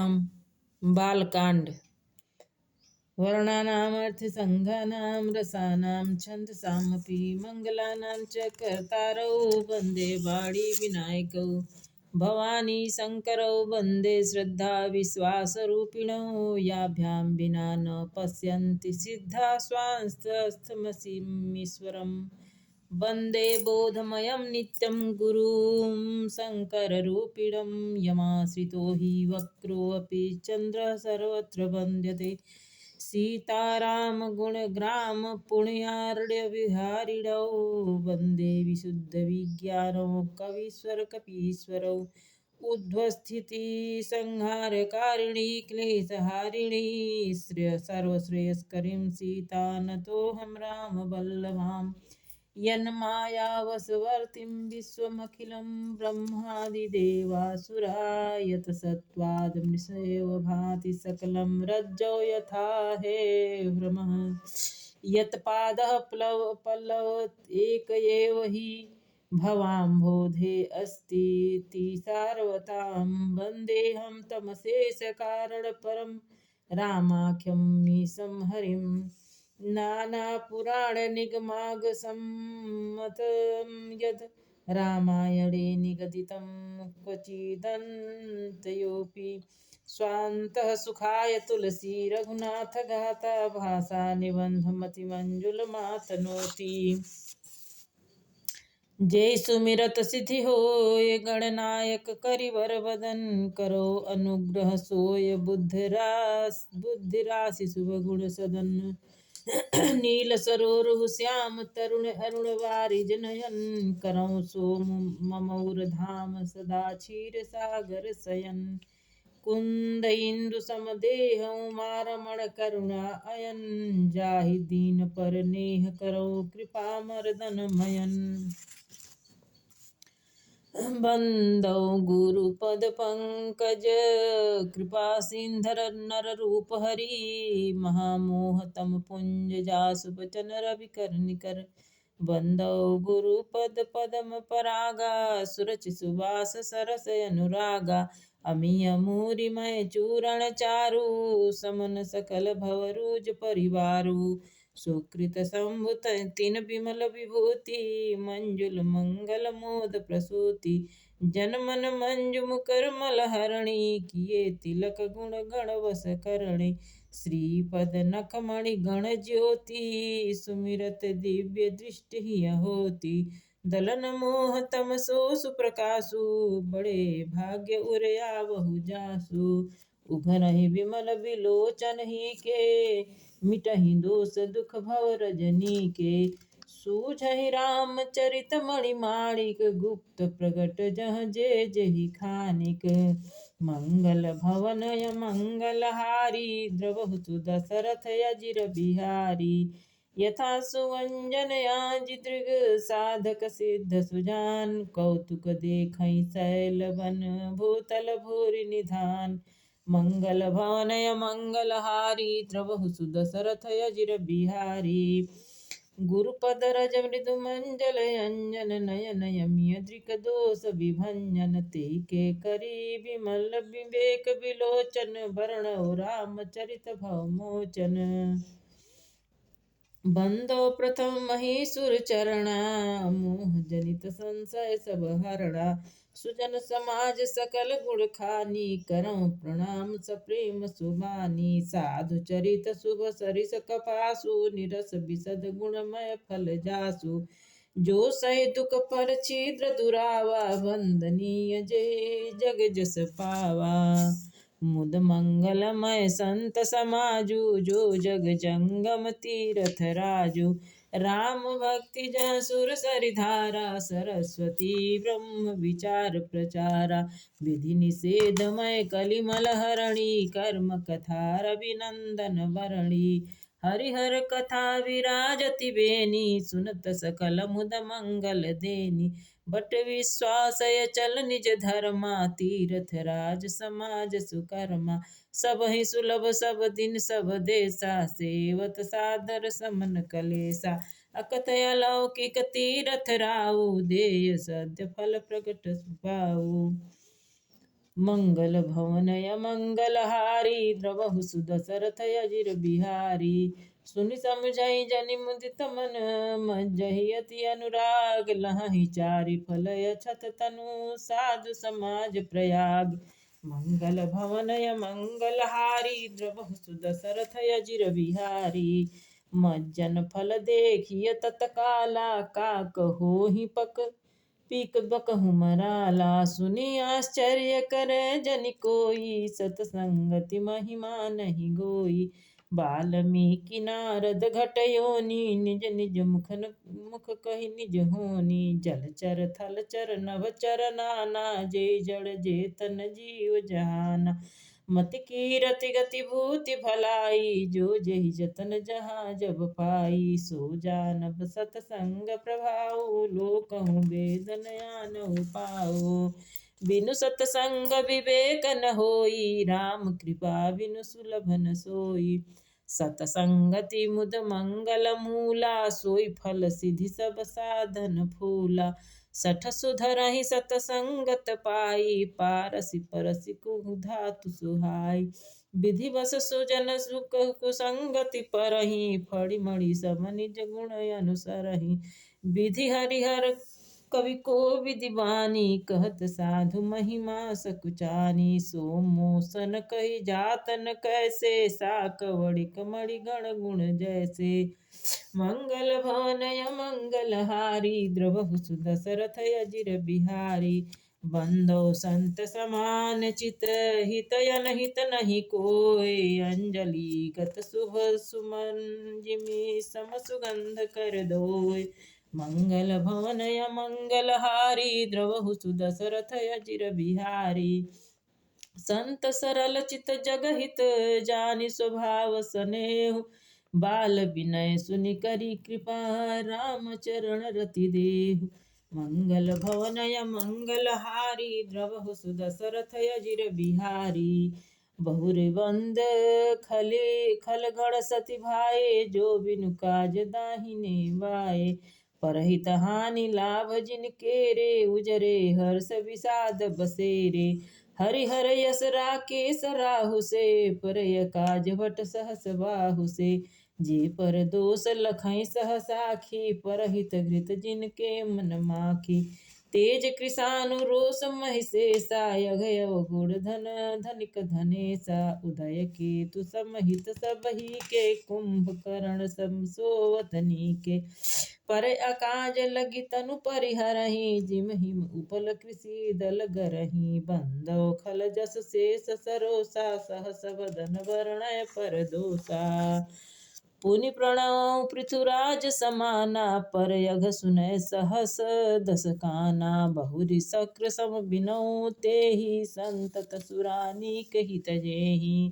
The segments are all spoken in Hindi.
राम। बालकांड। वर्णानामर्थसंघानां रसानां छन्दसामपि मंगलानां च कर्तारौ वन्दे वाणी विनायकौ भवानी शंकरौ वन्दे श्रद्धा विश्वासरूपिणौ याभ्यां विना न पश्यन्ति सिद्धा स्वांस्तस्थमसीमीश्वरम् वन्दे बोधमयं नित्यं गुरुं शङ्कररूपिणं यमाश्रितो हि वक्रोऽपि चन्द्रः सर्वत्र वन्द्यते सीतारामगुणग्राम पुण्यार्णविहारिणौ वन्दे विशुद्धविज्ञानौ कवीश्वर कपीश्वरौ उद्वस्थितिसंहारकारिणी क्लेशहारिणी सर्वश्रेयस्करीं सीतानतोऽहं रामवल्लभाम् यन्मायावशवर्तीं विश्वमखिलं ब्रह्मादिदेवासुरा यत्सत्त्वादमृषेव भाति सकलं रज्जौ यथा हे भ्रमः यत्पादः पल्लव एक एव हि भवाम्भोधे अस्तीति सारवतां वन्देऽहं तमशेषकारणपरं रामाख्यं मीशं हरिम् नानापुराणनिगमागसम्मतं यद् रामायणे निगदितं क्वचिदन्तयोऽपि स्वान्तः सुखाय तुलसी रघुनाथगाथा भाषा निबन्धमतिमञ्जुलमातनोति जय सुमिरत सिद्धि होय गणनायक करिवर वदन करो अनुग्रह सोय बुद्धिराशि शुभ गुण सदन नील सरोरुह श्याम तरुण अरुण वारिज नयन करौ सो ममौर धाम सदा क्षीर सागर शयन कुंद इंदु समदेह मारमण करुणा अयन जाहि दीन पर नेह करो कृपा मर्दन मयन बंदौ गुरुपद पंकज कृपा सिंधर नर रूप हरि महामोह तम पुंज जासु बचन रवि कर निकर बंदौ गुरुपद पदम परागा सुरचि सुवास सरस अनुरागा अमीय मूरि मय चूरण चारु समन सकल भवरूज परिवारु सुकृत संभुत तिन विमल विभूति मंजुल मंगल मोद प्रसूति जनमन मंजु मुकर मल हरणी किए तिलक गुण गण वस करणी श्रीपद नखमणि गण ज्योति सुमिरत दिव्य दृष्टि होती दलन मोह तम सो सुप्रकाशु बड़े भाग्य उरया बहु जासु उघरहि विमल विलोचन ही के मिटहि दोष दुख भव रजनी के सूझहि रामचरित मणिमाणिक गुप्त प्रगट जह जे जहि खानिक मंगल भवनय मंगलहारी द्रवहुतु दशरथ अजिर बिहारी यथा सुवंजन आज दृग साधक सिद्ध सुजान कौतुक देखै शैल वन भूतल भूरि निधान मंगल भवनय मंगलहारी द्रवहु सुदशरथ अजिर बिहारी गुरुपद रज मृदु मंजल अंजन नयन यमिय दृक दोष विभंजन ते के करी विमल विवेक विलोचन वर्ण रामचरित भवमोचन बंदो प्रथम महीसुर चरणा मोह जनित संशय सब हरणा सुजन समाज सकल गुण खानी करौ प्रणाम सप्रेम सुबानी साधु चरित शुभ सरिस कपासु निरस विशद गुणमय फल जासु जो सहि दुख पर छिद्र दुरावा वंदनीय जय जग जस पावा मुद मंगलमय संत समाजु जो जग जंगम तीरथ राजु राम भक्ति जह सुर सरिधारा सरस्वती ब्रह्म विचार प्रचारा विधि निषेधमय कलिमल हरणी कर्म कथा रविनंदन वरणी हरिहर कथा विराजति बेनी सुनत सकल मुद मंगल देनी बट विश्वासय चल निज धर्मा तीर्थ राज समाज सुकर्मा सब ही सुलभ सब दिन सब देशा सेवत सादर समन कलेसा अकथ अलौकिक तीरथ राऊ देय सद्य फल प्रकट सुभाऊ मंगल भवनय मंगलहारी द्रवहु सुदशरथ अजिर बिहारी। सुनि समझई जनि मुदित मन मज्जहि अति अनुराग लहहि चारि फलय छत तनु साधु समाज प्रयाग। मंगल भवनय मंगलहारी द्रवहु सुदशरथ अजिर बिहारी। मज्जन फल देखिय तत्काला काक होहि पीक बकहु मराला। सुनि आश्चर्य करे जनि कोई सतसंगति महिमा नहीं गोई। वाल्मीकि नारद घटयोनी निज निज मुख कहि निज होनी। जलचर थलचर नभचर नाना जे जड़ जेतन जीव जहाना। मति कीरति गति भूति भलाई जो जहि जतन जहाँ जब पाई। सो जानब सतसंग प्रभाऊ लोकहु वेद नयानहु पाओ। बिनु सतसंग विवेक न होई राम कृपा बिनु सुलभ न सोई। सतसंगति मुद मंगल मूला सोई फल सिद्धि सब साधन फूला। सठ सुधरहि सतसंगत पाई पारसि परसि कुहु धातु सुहाई। विधि बस सुजन सुख कुसंगति परहि फड़ि मणि सब निज गुण अनुसरहि। विधि हरिहर कवि को विधि बानी कहत साधु महिमा सकुचानी। सो मोसन कही जातन कैसे साकवड़ि कमणि गण गुण जैसे। मंगल भवनय मंगलहारी द्रवहु सुदशरथ अजिर बिहारी। बंदो संत समान चित हित अनहित नहीं कोय। अंजलि गत शुभ सुमन जिमि सम सुगंध कर दोय। मंगल भवनय मंगलहारी द्रवहु सुदशरथ अजिर बिहारी। संत सरल चित जगहित जानि स्वभाव स्नेहु। बाल विनय सुनि करी कृपा राम चरण रति देहु। मंगल भवनय मंगलहारी द्रवहु सुदशरथ अजिर बिहारी। बहुर बंद खलगण सति भाए जो बिनु काज दाहिने बाए। परहित हानि लाभ जिन केरे उजरे हर्ष विषाद बसेरे। हरिहर यस राकेश राहु से परय काज भट सहस बाहु से। जे पर दोष लखई सह साखी परहित घृत जिनके मन माखी। तेज कृषानु रोष महिषेषा यघय गुण धन धनिक धनेशा। उदय केतु समहित सबहि के कुंभकर्ण समसोवतनी के। पर अकाज लगी तनु परिहरहि जिम हिम उपल कृषि दल गरहि। बंदो खल जस शेष सरोसा सहस बदन वर्णय पर दोसा। पुनि प्रणव पृथुराज समाना पर यघ सुनय सहस दस काना। बहुरि शक्र सम बिनौ तेहि संतत सुरानीक हित जेहि।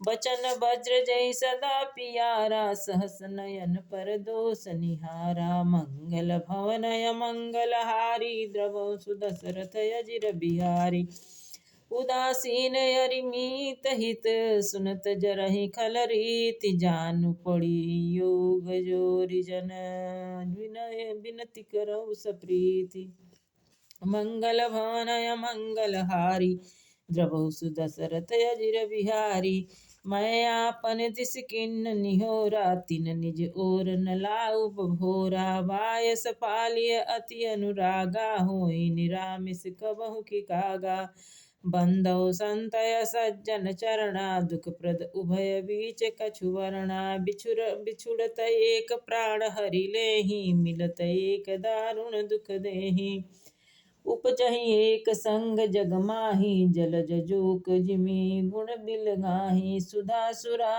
बचन वज्र जय सदा पियारा सहस नयन पर दोष निहारा। मंगल भवनय मंगलहारी द्रवहु सुदशरथ अजिर बिहारी। उदासीन अरिमीत हित सुनत जरहि खल रीति। जानु पड़ी योग जोरि जन विनय बिनति करौ सप्रीति। मंगल भवनय मंगलहारी द्रवहु सुदशरथ अजिर बिहारी। मैं आपन दिस किन्न निहोरा तिन निज ओर न लाऊ बभोरा। बायस पालिय अति अनुरागा होई निरामिस कबहु की कागा। बंदौ संतय सज्जन चरणा दुख प्रद उभय बीच कछु वर्णा। बिछुड़त एक प्राण हरि लेहि मिलत एक दारुण दुख देहि। उपजहि एक संग जग माही जलज जोक जिमि गुण बिल गाही। सुधा सुरा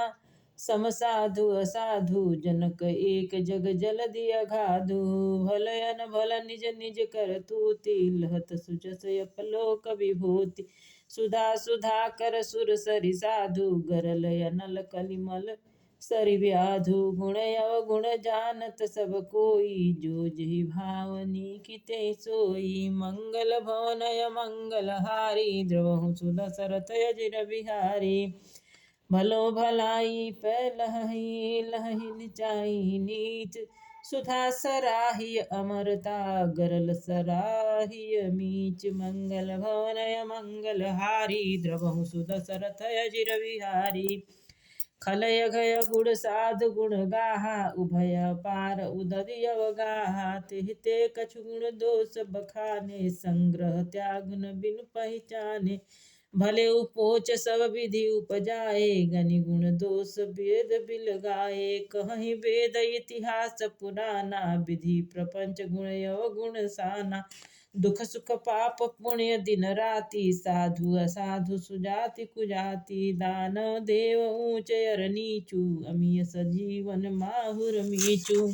सम साधु असाधु जनक एक जग जलधि अगाधु। भल अनभल निज निज कर तूति लहत सुजस अपलोक विभूति। सुधा सुधा कर सुर सरि साधु गरल अनल कलिमल सरि व्याधु। गुण अवगुण जानत सब कोई जो जहि भावनी किते सोई। मंगल भवनय मंगलहारी द्रवहु सुदशरथ अजिर बिहारी। भलो भलाई पै लहहि लहहि निचाई नीच सुधा सराहिय अमरता गरल सराहिय मीच मंगल भवनय मंगल हारी द्रवहु सुदशरथ अजिर विहारी खलय घय गुण साधु गुण गाहा उभय पार उदरिय गाहा तिहते कछु गुण दोष बखाने संग्रह त्याग न बिनु पहचाने भले उपोच सब विधि उपजाए गनि गुण दोष वेद बिल गाए कहीं वेद इतिहास पुराना विधि प्रपंच गुण यव गुण साना दुख सुख पाप पुण्य दिन राति साधु असाधु सुजाति कुजाति दानव देव ऊंच अर नीचू अमीय सजीवन माहुर मीचू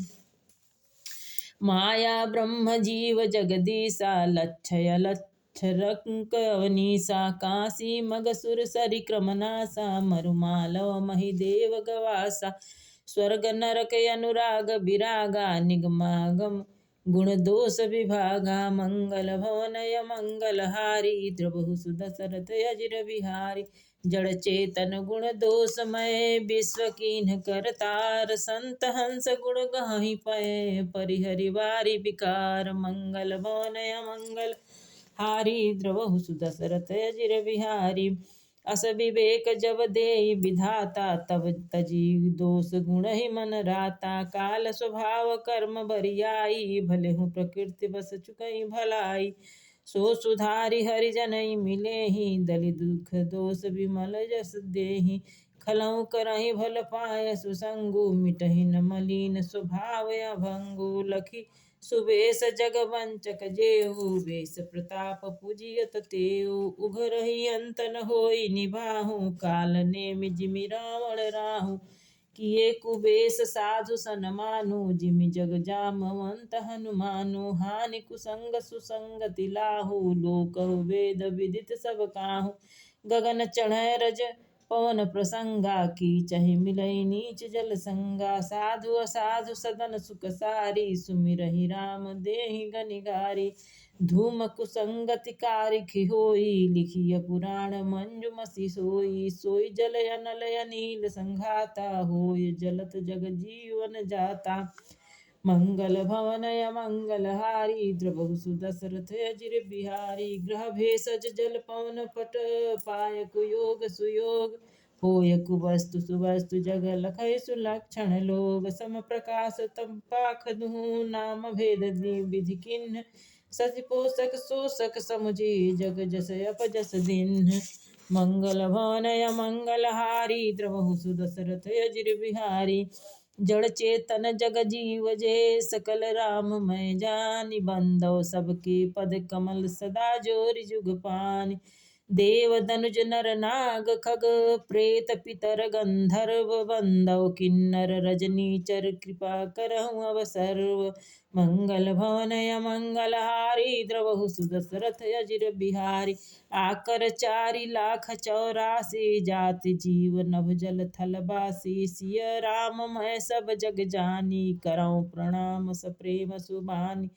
माया ब्रह्म जीव जगदीशा लक्षय लक्षरंक अवनीसा काशी मगसुर सरि क्रमनासा मरुमालव महिदेव गवासा स्वर्ग नरक अनुराग विरागा निगमागम गुण दोष विभागा मंगल भवनय मंगल हारी द्रवहु सुदशरथ अजिर बिहारी जड़ चेतन गुण दोषमय विश्व कीन करतार संत हंस गुण गाहि पय परिहरि वारि विकार मंगल भवनय मंगल हारी द्रवहु सुदशरथ अजिर बिहारी अस विवेक जब देहि विधाता तब तजी दोष गुण ही मन राता काल स्वभाव कर्म बरियाई भले हूँ प्रकृति बस चुकई भलाई सो सुधारि हरिजन मिले ही दलि दुख दोष विमल जस देहि खलऊ करहि भल पाय सुसंगु मिटहि न मलिन स्वभाव अभंगु लखी सुबेश जगवंचक जेहु वेश प्रताप पूजियत तेउ उघरहि अंत न होई निभाहु काल नेमि जिमि रावण राहु किए कुबेश साधु सन मानु जिमि जग जामवंत हनुमानु हानि कुसंग सुसंगति लाहु लोक वेद विदित सब काहू गगन चढ़ रज पवन प्रसंगा की चहि मिलई नीच जल संगा साधु असाधु सदन सुख सारी सुमिरहि राम देहि गनिगारी धूम कुसंगति कारिखि होई लिखिय पुराण मंजुमसि सोई सोई जल अनल अनील संघाता होय जलत जग जीवन जाता मंगल भवनय मंगल हारी द्रवहु सुदशरथ अजिर बिहारी ग्रह भेषज जल पवन पट पाय कुयोग सुयोग होय कुवस्तु सुवस्तु जग लखय सुलक्षण लोग सम प्रकाश तम पाख दुहु नाम भेद विधि किन्ह सति पोषक शोषक समुझी जग जस अपजस दिन मंगल भवनय मंगल हारी द्रवहु सुदशरथ अजिर बिहारी जड़ चेतन जग जीव जे सकल राम मैं जानि बंदो सबके पद कमल सदा जोरि जुग पानि देव दनुज नर नाग खग प्रेत पितर गंधर्व बंदव किन्नर रजनी चर कृपा करहु अवसर मंगल भवनय मंगल हारी द्रवहु सुदशरथ अजिर बिहारी आकर 4,84,000 जाति जीव नभ जल थल बासी सिय राम मैं सब जग जानी करऊं प्रणाम सप्रेम सुबानी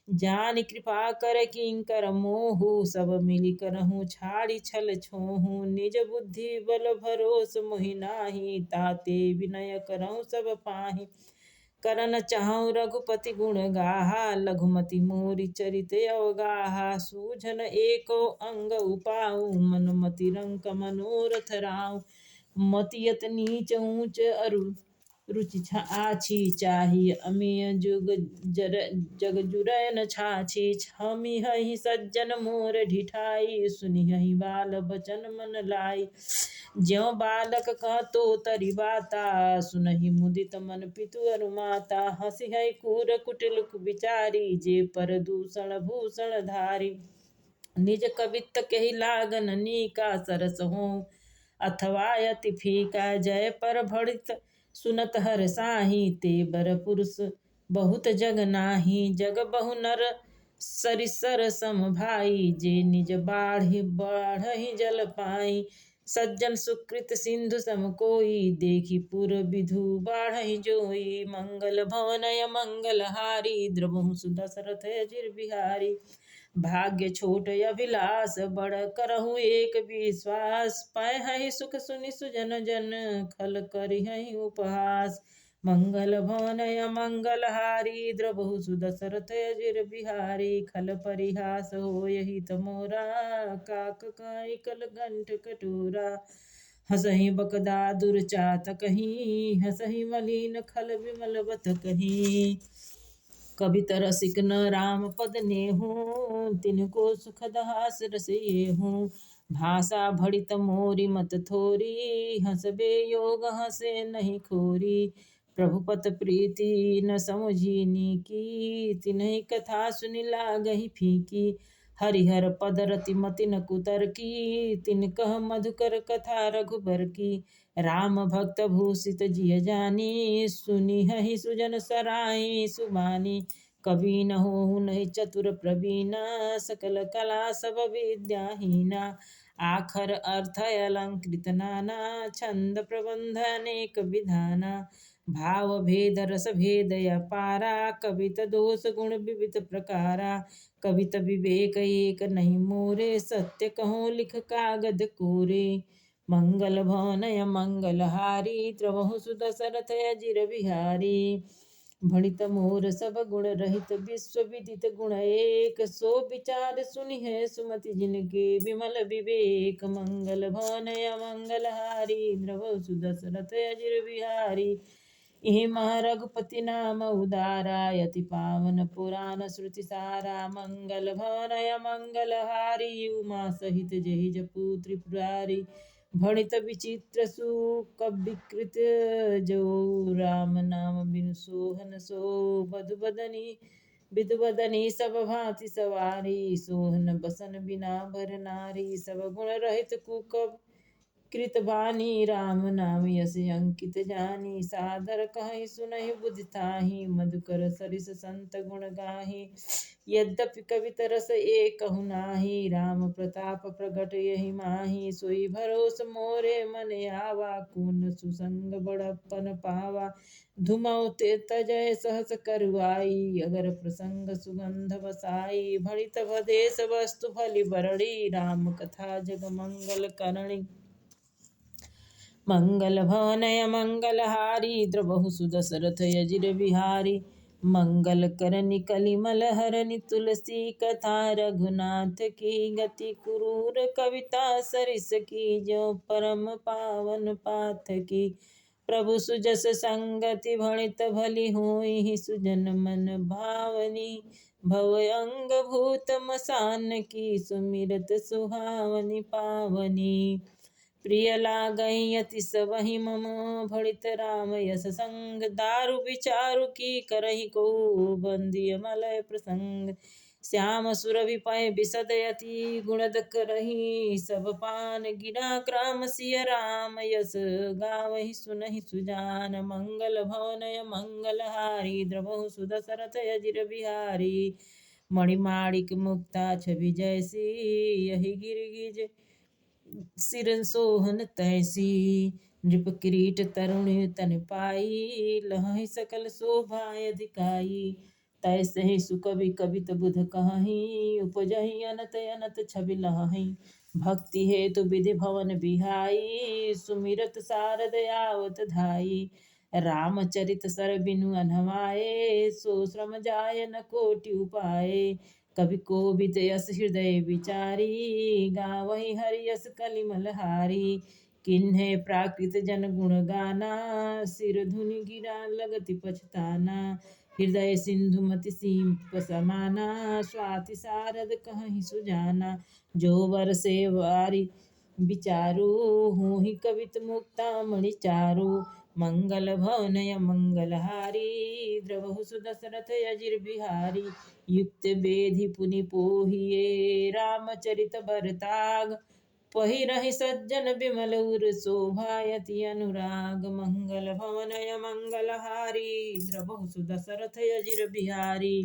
जान कृपा कर किंकर मोहु सब मिली करहूँ छाड़ी छल छोहू निज बुद्धि बल भरोस मोहि नाही ताते विनय करहूँ सब पाहि करन चाहूँ रघुपति गुण गाहा लघुमति मोरि चरित अवगाहा सूझन एको अंग उपाऊ मनुमति रंक मनोरथ राऊ मतियत नीच ऊंच अरु रुचि आछी चाही अमीय जुग जर जग जुरैन छाछी छमी हहि सज्जन मोर ढिठाई सुनि हहि बाल बचन मन लाई ज्यों बालक कहतो तरि बाता सुनहि मुदित मन पितु अरु माता हंसी है कूर कुटिल विचारी जे पर दूषण भूषण धारी निज कवित्त केहि लागन नीका सरस हो अथवा अति फीका जय पर भड़ित सुनत हर साही ते बर पुरुष बहुत जग नाही जग बहु नर सरिसर सम भाई जे निज बाढ़हि जल पाई सज्जन सुकृत सिंधु सम कोई देखी पुर विधु बाढ़हि जोई मंगल भवनय मंगल हारी द्रवहु सुदशरथ अजिर बिहारी भाग्य छोट अभिलाष बड़ करहु एक विश्वास पै हहि सुख सुनि सुजन जन खल करिहहि उपहास मंगल भवनय मंगलहारी द्रबहु सुदशरथ अजिर बिहारी खल परिहास हो यही तमोरा काक काई कल कंठ कटोरा हसहि बकदादुर चात कहीं हसहि मलिन खल विमल बत कहीं कवि तरसिक न राम पद नेहू तिनको सुखद हास रस येहू भाषा भड़ित मोरी मत थोरी हंसबे योग हंसे नहीं खोरी प्रभुपत प्रीति न समुझीनी की तिन्हि कथा सुनि लागहि फीकी हरिहर पद रति मति न कुतर की तिनकह मधुकर कथा रघुबर की राम भक्त भूषित जिय जानी सुनी हहि सुजन सराई सुबानी कवि न हो नहीं चतुर प्रवीणा सकल कला सब विद्याहीना आखर अर्थ अलंकृत नाना छंद प्रबंध अनेक विधाना भाव भेद रस भेद अपारा कवित दोष गुण विविध प्रकारा कवित विवेक एक नहीं मोरे सत्य कहो लिख कागद कोरे मंगल भवनय मंगलहारी द्रवहु सुदशरथ अजिर बिहारी भणित मोर सब गुण रहित विश्व विदित गुण एक सो विचार सुनि है सुमति जिनके विमल विवेक मंगल भवनय मंगलहारी द्रवहु सुदशरथ अजिर बिहारी इहि रघुपति नाम उदारा यति पावन पुराण श्रुति सारा मंगल भवनय मंगलहारी उमा सहित जहि जपू त्रिपुरारी भणित विचित्र सुख विकृत जो राम नाम बिनु सोहन सो बधुबदनी विधुबदनी सब भांति सवारी सोहन बसन बिना भर नारी सब गुण रहित कुकब कृतबानी राम नाम यस अंकित जानी सादर कहि सुनहि बुद्धि ताहि मधुकर सरिस संत गुण गाहि यद्यपि कवित रस एक नाही राम प्रताप प्रगट यही माही सोई भरोस मोरे मन आवा कून सुसंग बड़प्पन पावा धुमौ ते तजय सहस करुआई अगर प्रसंग सुगंध बसाई भणित भदेश वस्तु फलि बरणी राम कथा जग मंगल करणी मंगल भवनय मंगलहारी द्रवहु सुदशरथ अजिर बिहारी मंगल करनि कलिमल हरनि तुलसी कथा रघुनाथ की गति क्रूर कविता सरिस की जो परम पावन पाथ की प्रभु सुजस संगति भणित भली होई सुजन मन भावनी भव अंग भूत मसान की सुमिरत सुहावनी पावनी प्रिय लागई अति सबहि मम भड़ित राम यस संग दारु विचारु की करहि को बंदिय मलय प्रसंग श्याम सुरभि पय बिसदयति गुणद करहि सब पान गिरा क्राम सिय राम यस गावहि सुनहि सुजान मंगल भवनय मंगलहारी द्रवहु सुदशरथ अजिर बिहारी मणिमाणिक मुक्ता छवि जैसी यही गिरगिज सिर सोहन तैसी नृप किरीट तरुणी तन पाई लहहि सकल शोभा अधिकाई तैसे ही सुकवि कवित बुध कहि उपजहि अनत अनत छवि लहहि भक्ति हेतु विधि भवन बिहाई सुमिरत सारद आवत धाई रामचरित सर बिनु अनहवाए सो श्रम जाय न कोटि उपाय कवि कोविद यस हृदय विचारी गावहि हरि यस कलिमलहारी किन्हे प्राकृत जन गुण गाना सिर धुनि गिरा लगति पछताना हृदय सिंधु मति सीप समाना स्वाति सारद कहि सुजाना जो वर से वारी विचारू हूँ ही कवित मुक्ता मणि चारु मंगल भवनय मंगलहारी द्रवहु सुदशरथ अजिर बिहारी युक्त बेधि पुनि पोहिए रामचरित बरताग पहिरहि सज्जन बिमल उर शोभायति अनुराग मंगल भवनय मंगलहारी द्रवहु सुदशरथ अजिर बिहारी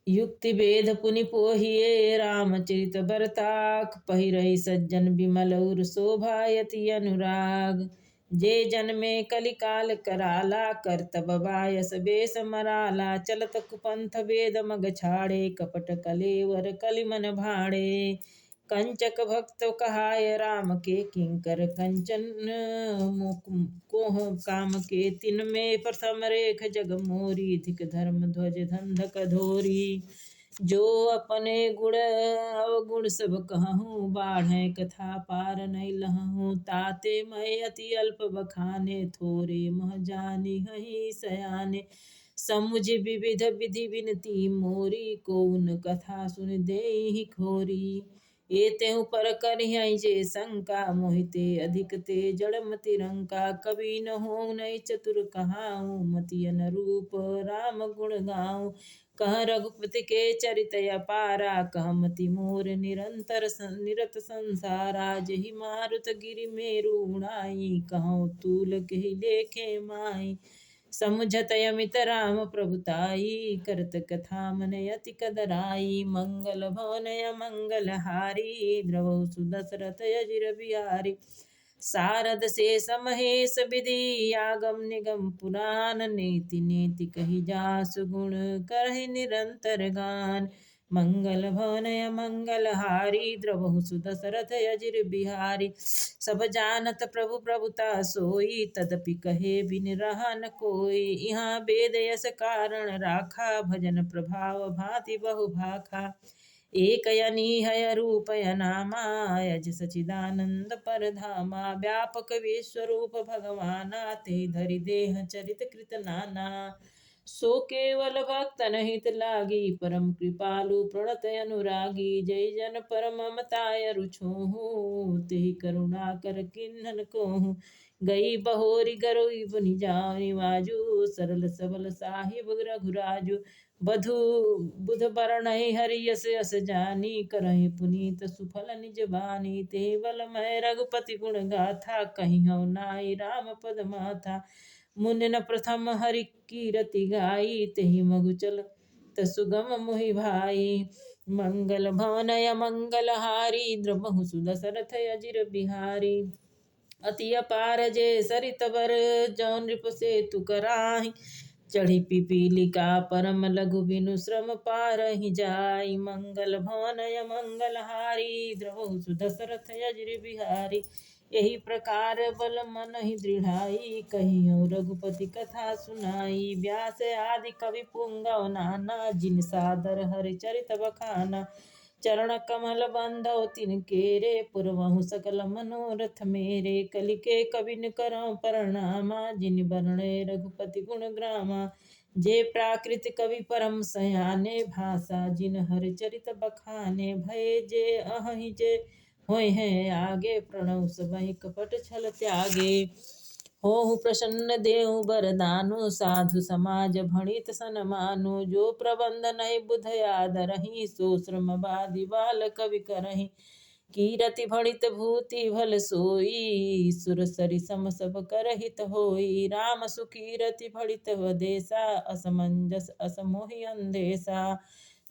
युक्ति वेद पुनि पोहिए रामचरित बरताक पहिरहि सज्जन बिमल उर शोभायति अनुराग जे जन्मे कलिकाल कराला करतब बायस बेस मराला चलत कुपंथ वेद मग छाड़े कपट कलेवर कलिमन भाड़े कंचक भक्त कहाय राम के किंकर कंचन कोह काम के तिन में प्रथम रेख जग मोरी धिक धर्म ध्वज धंधक धोरी जो अपने गुण अवगुण सब कहूँ बाढ़ कथा पार नहीं लहूँ ताते मैं अति अल्प बखाने थोरे मह जानी हही सयाने समुझ विविध विधि विनती मोरी को उन कथा सुन दे ही खोरी एते पर करिहै जे शंका मोहिते अधिक ते जड़मति रंका कवि न हो नहीं चतुर कहाऊँ मति अनुरूप राम गुण गाऊँ कह रघुपति के चरित अपारा कह मति मोर निरंतर निरत संसारा जहि मारुत गिरि मेरु उड़ाई कहो तूल के लेखे माई समुझत अमित राम प्रभुताई करत कथा मन अति कदराई मंगल भवन मंगल हारी द्रवहु सुदशरथ अजिर बिहारी सारद शेष महेश विधि आगम निगम पुराण नीति नीति कही जासु गुण करहि निरंतर गान मंगल भवन मंगल हारी द्रवहु सुदशरथ अजिर बिहारी सब जानत प्रभु प्रभुता सोई तदपि कहे बिन रहा न कोई यहाँ वेद यस कारण राखा भजन प्रभाव भांति बहु भाखा एक अनीहय रूप नामा यज सचिदानंद परधामा व्यापक विश्वरूप भगवाना ते धरि देह चरित कृत नाना सो केवल भक्तन हित लागी परम कृपालु प्रणत अनुरागी जय जन परम ममताय रुछोहु तेहि करुणा कर किन्नन कोहु गई बहोरी गरोई बुनि जानि वाजु सरल सबल साहिब रघुराजु बधु बुध बरनहि हरि यस यस जानी करहि पुनीत सुफल निज बानी ते बल मैं रघुपति गुण गाथा कहिहु नाई राम पद माथा मुनि न प्रथम हरि कीरति गाई तेहि मगु चल सुगम मोहि भाई मंगल भवनय मंगल हारी द्रवहु सुदशरथ अजिर बिहारी अति अपार जे सरित बर जौ नृप से तु कराहि चढ़ी पिपीलिका परम लघु बिनु श्रम पारहि जाई मंगल भवनय मंगल हारी द्रवहु सुदशरथ अजिर बिहारी यही प्रकार बल मन ही दृढ़ाई कहियो रघुपति कथा सुनाई व्यास आदि कवि पुंगव नाना जिन सादर हरि चरित बखाना चरण कमल बंधव तिनके रे पुरवहु सकल मनोरथ मेरे कलिके कविन करौ प्रणामा जिन वर्णे रघुपति गुण ग्रामा जे प्राकृत कवि परम सयाने भाषा जिन हरि चरित बखाने भय जे अहि जे होय हैं आगे प्रणव सबहि कपट छल त्यागे होहु प्रसन्न देहु बरदानु साधु समाज भणित सनमानु जो प्रबंध नहीं बुध आदरहि सो श्रम बादि बाल कवि करहि कीरति भणित भूति भल सोई सुर सरि सम सब करहित होई राम सुकीरति भणित वदेसा असमंजस असमोहि अंधेसा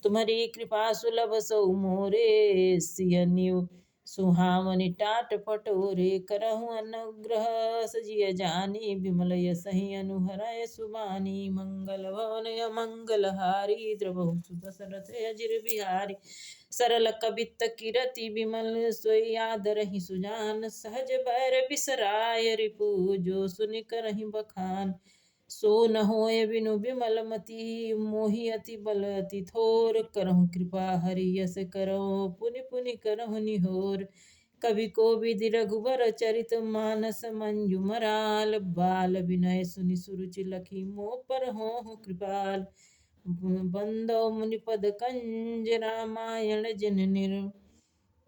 तुम्हारी कृपा सुलभ सौ मोरे सियनियु सुहावनि टाट पटोरे करहु अनुग्रह सजिय जानी विमल यसहि अनुहरय सुबानी मंगल भवन मंगल हारी द्रवहु सुदशरथ अजिर बिहारी सरल कवित किरति विमल सोई आदरहि सुजान सहज बैर बिसराय रिपु जो सुनि करहि बखान सो न होय बिनु विमल मति मोहि अति बल अति थोर करहु कृपा हरि यस करहु पुनि पुनि करहु निहोर कवि कोविद रघुबर चरित मानस मंजु मराल बाल विनय सुनि सुरुचि लखी मोह पर होहु कृपाल बंदो मुनिपद कंज रामायण जिन निर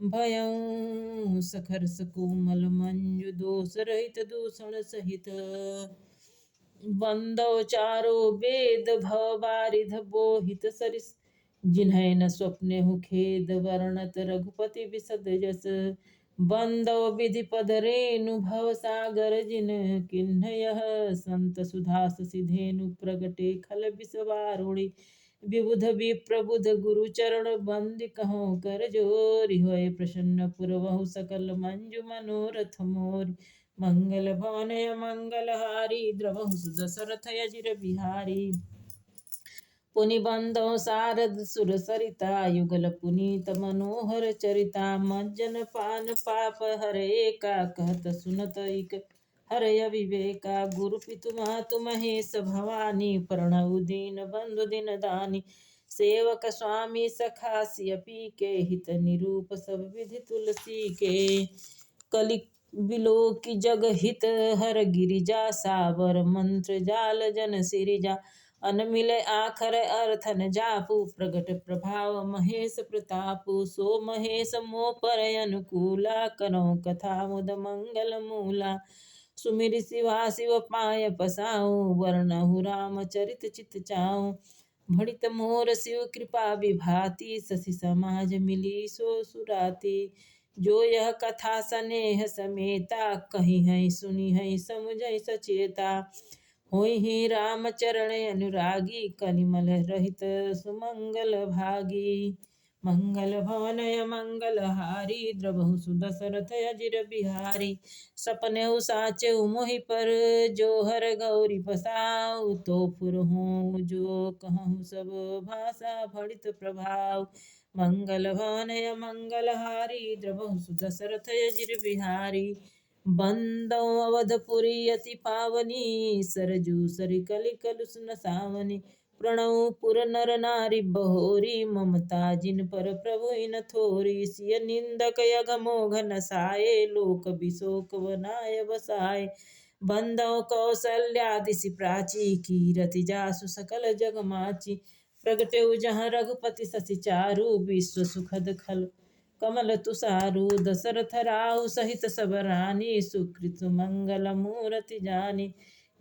भयं सखर सकोमल मंजु दोष रहित दूषण सहित बंदो चारो वेद भव बारिध बोहित सरिस जिन्हें न स्वप्ने हु खेद वर्णत रघुपति विशद जस बंदो विधि पद रेणु भव सागर जिन किन्ह यह संत सुधास सिधेनु प्रगटे खल विषवारुणि विबुध विप्रबुध गुरु चरण बंदि कहो कर जोरि होय प्रसन्न पुरवहु सकल मंजु मनोरथ मोरि मंगल भवन मंगल हारी द्रवहु सुदशरथ अजिर बिहारी पुनि बंदो शारद सुर सरिता युगल पुनीत मनोहर चरिता मज्जन पान पाप हरे का कहत सुनत इक हरय विवेका गुरु पितु मातु महेश भवानी प्रणव दीन बंधु दिन दानी सेवक स्वामी सखा सियपी के हित निरूप सब विधि तुलसी के कलि बिलो की जग हित हर गिरिजा सावर मंत्र जाल जन सिरिजा अन मिले आखर अर्थन जापू प्रगट प्रभाव महेश प्रतापु सो महेश मो पर अनुकूला करो कथा मुद मंगल मूला सुमिर शिवा शिव पाय पसाऊं वरनहु राम चरित चित चाऊं भड़ित मोर शिव कृपा विभाति शशि समाज मिली सो सुराती जो यह कथा सनेह समेता कही है सुनी है समुझ सचेता होई ही राम चरण अनुरागी कनिमल रहित सुमंगल भागी मंगल भवनय मंगल हारी द्रवहु सुदशरथ अजिर बिहारी सपने साचे मोहि पर जो हर गौरी पसाऊ तो फुर हूँ जो कहूँ सब भाषा फड़ित प्रभाव मंगल भवनय मंगल हारी द्रवहु सुदशरथ अजिर बिहारी बंदौ अवधपुरी अति पावनी सरजू सरि कलि कलुष न सावनी प्रणव पुर नर नारी बहोरी ममता जिन पर प्रभु इन थोरी सिय निंदक यगमोघ नसाए लोक बिशोक बनाय बसाए बंदौ कौशल्यादिशि प्राची कीरति जासु सकल जग माची प्रगटेउ जहाँ रघुपति शशि चारु विश्व सुखद खल कमल तुषारु दशरथ राहु सहित सब रानी सुकृत मंगल मूर्ति जानी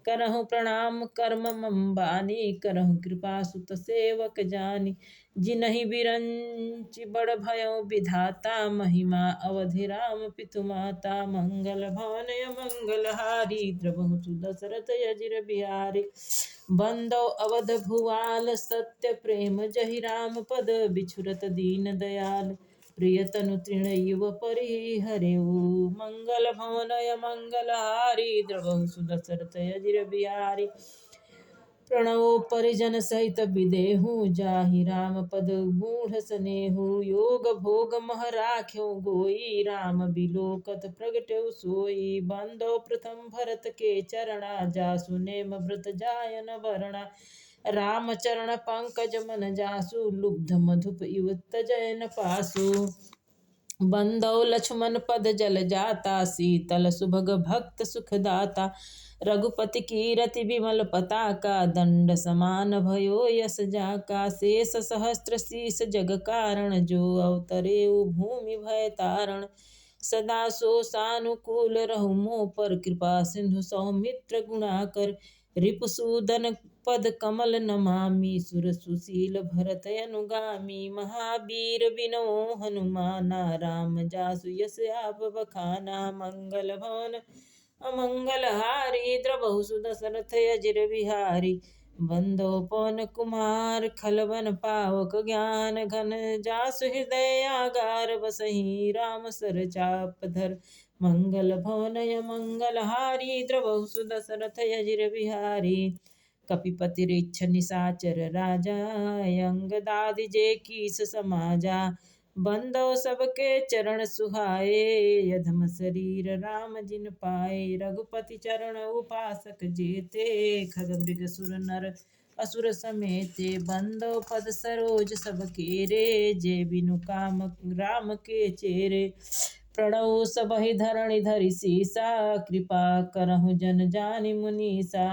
करहु प्रणाम कर्म मम्बानी करहु कृपा सुत सेवक जानी जिनहि बिरंच बड़ भयो विधाता महिमा अवधि राम पितु माता मंगल भवन मंगल हारी द्रवहु दशरथ अजिर बिहारी बंदौ अवध भुआल सत्य प्रेम जहि राम पद बिछुरत दीन दयाल प्रियतनु तृण युव परिहरेऊ मंगल भवनय मंगल हारी द्रवहु सुदशरथ अजिर बिहारी प्रणवो परिजन सहित विदेहु जाहि राम पद गूढ़ सनेहु योग भोग मह राख्यो गोई राम बिलोकत प्रगटेउ सोई बंदो प्रथम भरत के चरणा जासु नेम व्रत जायन वरणा राम चरण पंकज मन जासु लुब्ध मधुप युवत जयन पासु बंदौ लक्ष्मण पद जल जाता शीतल सुभग भक्त सुखदाता रघुपति कीरति विमल पताका दंड समान भयो यस जाका शेष सहस्त्र शीस जग कारण जो अवतरे भूमि भय तारण सदा सो सानुकूल रहु मोह पर कृपा सिंधु सौमित्र गुणाकर रिपुसूदन पद कमल नमामि सुर सुशील भरत अनुगामी महावीर बिनो हनुमाना राम जासु यस आप बखाना मंगल भवन अमंगल हारी द्रवहु सुदशरथ अजिर बिहारी बंदो पवन कुमार खलवन पावक ज्ञान घन जासु हृदय आगार बसहि राम सर चाप धर मंगल भवनय मंगल हारी द्रवहु सुदशरथ अजिर बिहारी कपिपति रिच्छ निशाचर राजा अंग दादि जे कीस समाजा बंदो सबके चरण सुहाए यधम शरीर राम जिन पाए रघुपति चरण उपासक जेते खग मृग सुर नर असुर समेते बंदो पद सरोज सब केरे जे बिनु काम राम के चेरे प्रणव सबहि धरणि धरि सीसा कृपा करहु जन जानि मुनीसा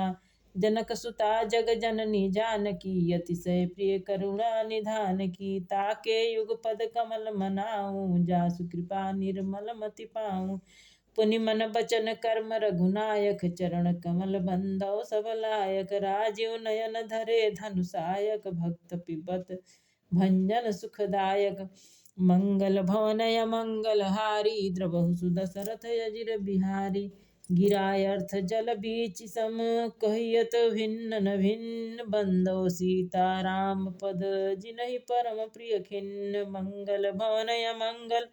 जनक सुता जग जननी जानकी अतिशय प्रिय करुणा निधान की ताके युग पद कमल मनाऊं जासु कृपा निर्मल मति पाऊं पुनि मन बचन कर्म रघुनायक चरण कमल बंदौ सब लायक राजीव नयन धरे धनुषायक भक्त पिबत भंजन सुखदायक मंगल भवनय मंगल हारी द्रवहु सुदशरथ अजिर बिहारी गिराय अर्थ जल बीच सम कहियत भिन्न न भिन्न बंदो सीता राम पद जिनहि परम प्रिय खिन्न मंगल भवनय मंगल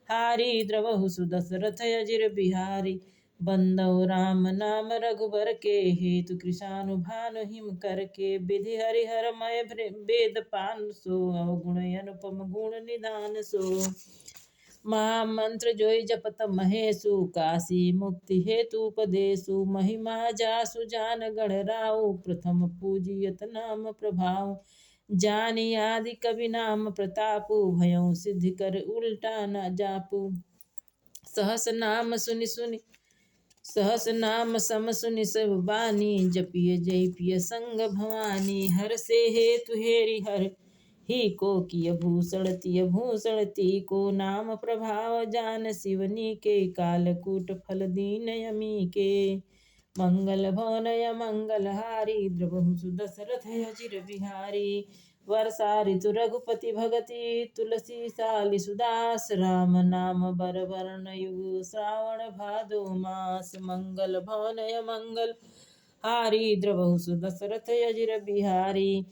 हारी द्रवहु सुदशरथ अजिर बिहारी बंदौ राम नाम रघुबर के, हेतु कृषानु भानु हिम करके। विधि हरिहरमय वेद पान सो, अवगुण अनुपम गुण निधान सो। महामंत्र जोई जपत महेशु, काशी मुक्ति हेतु उपदेशु। महिमा जासु जान गण राउ, प्रथम पूजियत नाम प्रभाव। जानि आदि कवि नाम प्रतापु, भयउ सिद्धि कर उल्टा न जापु। सहस नाम सुनि सुनि सहस नाम सम सुनि सब बानी, जपिय जयपिय संग भवानी। हर से हेतु हेरि हर, ही को किय भूषण तिय भूषण ती को। नाम प्रभाव जान शिवनी के, कालकूट फल दीन यमी के। मंगल भवनय मंगल हारी, द्रवहु सुदशरथ अजिर बिहारी। वर्षा ऋतु रघुपति भगति, तुलसी सालि सुदास। राम नाम बर वरण युग, श्रावण भादो मास। मंगल भवनय मंगल हारी, द्रवहु सुदशरथ अजिर बिहारी।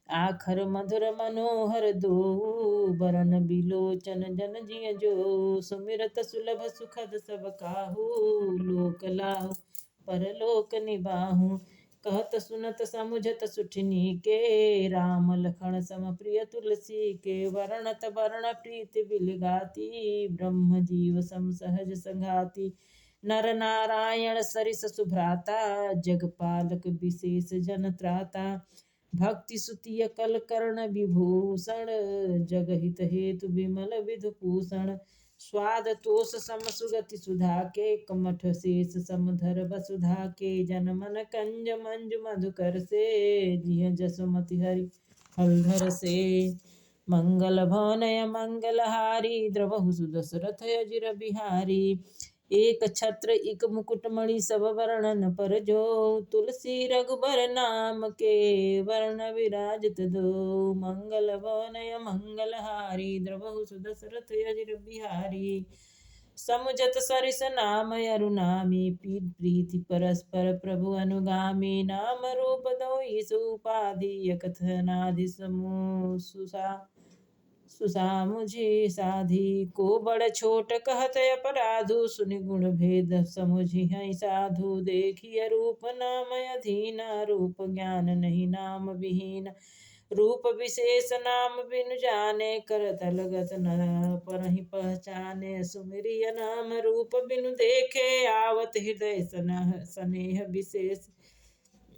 आखर मधुर मनोहर दो, बरन बिलोचन जन जिय जो। सुमिरत सुलभ सुखद सब काहू, लोक लाहु परलोक निबाहु। कहत सुनत समुझत सुठनी के, राम लखन सम प्रिय तुलसी के। वर्णत वर्ण प्रीति बिलगाती, ब्रह्म जीव सम सहज संघाती। नर नारायण सरिस सुभ्राता, जगपालक विशेष जन त्राता। भक्ति सुतिय कल कर्ण विभूषण, जगहित हेतु विमल विधुभूषण। स्वाद तोष सम सुगति सुधा के, कमठ शेष समधर वसुधा के। जन मन कंज मंजु मधुकर से, जिय जसुमति हरि हलधर से। मंगल भवनय मंगल हारी, द्रवहु सुदशरथ अजिर बिहारी। एक छत्र इक मुकुट मणि सब वर्णन पर जो, तुलसी रघुबर नाम के वर्ण विराजत दो। मंगल भवनय मंगल हारी, द्रवहु सुदशरथ अजिर बिहारी। समुझत सरिस नाम अरुनामी, प्रीति परस्पर प्रभु अनुगामी। नाम रूप दो सुपाधि, कथनादि समूह सुसामुझि साधी। को बड़ छोट कहत अपराधु, सुनि गुण भेद समुझि हैं साधु। देखिय रूप नाम अधीना, रूप ज्ञान नहीं नाम विहीन। रूप विशेष नाम बिनु जाने, करत लगत न परहि पहचाने। सुमिरिय नाम रूप बिनु देखे, आवत हृदय स्नेह विशेष।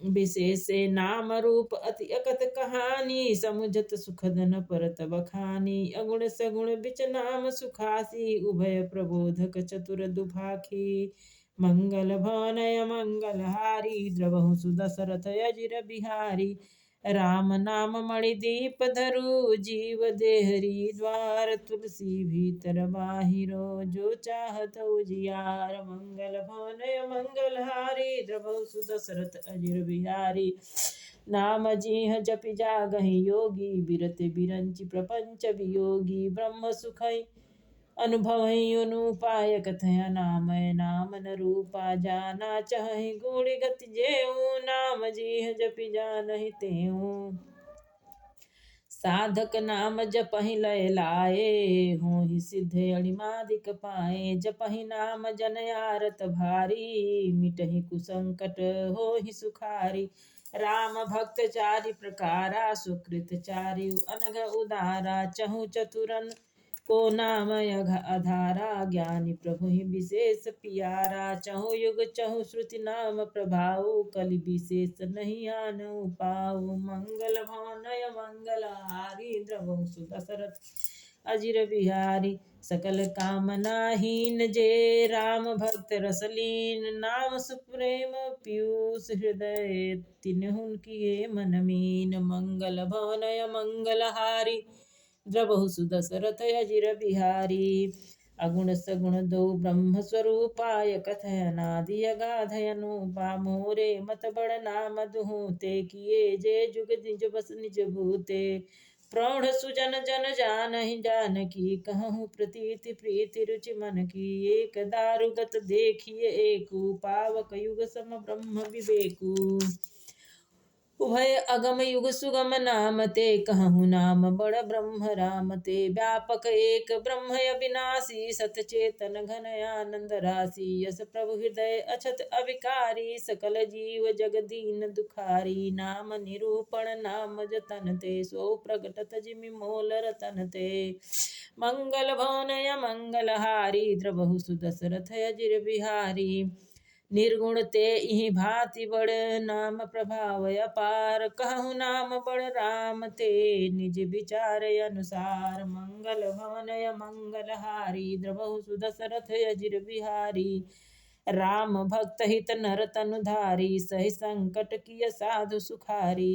विशेषे नाम रूप अति अकथ कहानी, समुझत सुखद न परत बखानी। अगुण सगुण बिच नाम सुखासी, उभय प्रबोधक चतुर दुभाखी। मंगल भवनय मंगल हारी, द्रवहु सुदशरथ अजिर बिहारी। राम नाम मणिदीप धरु, जीव देहरी द्वार। तुलसी भीतर बाहिरो, जो चाहत उजियार। मंगल भवनय मंगल हारी, द्रवहु सुदशरथ अजिर बिहारी। नाम जिह जपि जागहि योगी, बिरति बिरंचि प्रपंच वियोगी। ब्रह्म सुखै अनुभवहि अनुपाय, कथय नामय नाम न रूपा। जाना चहहि गूढ़ गति जेऊ, नाम जिह जपि जानहि तेऊ। साधक नाम जपहि लय लाए, होहि सिद्ध अणिमादिक पाए। जपहि नाम जन आरत भारी, मिटहि कुसंकट होहि सुखारी। राम भक्त चारि प्रकारा, सुकृत चारि अनघ उदारा। चहु चतुरन को नाम आधारा, ज्ञानी प्रभु ही विशेष पियारा। चहु युग चहु श्रुति नाम प्रभाऊ, कलि विशेष नहीं आनऊ पाऊ। मंगल भवनय मंगल हारी, द्रवहु सुदशरथ अजिर बिहारी। सकल कामनाहीन जे, राम भक्त रसलीन। नाम सुप्रेम पीयूष हृदय, तिन्हुन किए मन मीन। मंगल भवनय मंगल हारी, द्रवहु सुदशरथ अजिर बिहारी। अगुण सगुण दो ब्रह्म स्वरूपाय, कथय अनादि अगाध अनूपा। मोरे मत बड़ नाम दुहु ते, किए जे जुग निज बस निज भूते। प्रौढ़ सुजन जन जानहि जानकी, कहूँ प्रतीति प्रीति रुचि मन की। एक दारुगत देखिए एकू, पावक युग सम ब्रह्म विवेकू। उभय अगम युग सुगम नाम ते कहूँ नाम बड़ ब्रह्म राम ते व्यापक एक ब्रह्म अविनाशी सतचेतन घन आनंद राशि यस प्रभु हृदय अछत अविकारी सकल जीव जग दीन दुखारी नाम निरूपण नाम जतन ते सो प्रगटत जिमि मोल रतन ते मंगल भवनय मंगलहारी द्रवहु सुदशरथ अजिर बिहारी निर्गुण ते इहि भांति बड़ नाम प्रभाव अपार कहु नाम बड़ राम ते निज विचार अनुसार मंगल भवनय मंगलहारी द्रवहु सुदशरथ अजिर बिहारी राम भक्त हित नर तनुधारी सहि संकट किय साधु सुखारी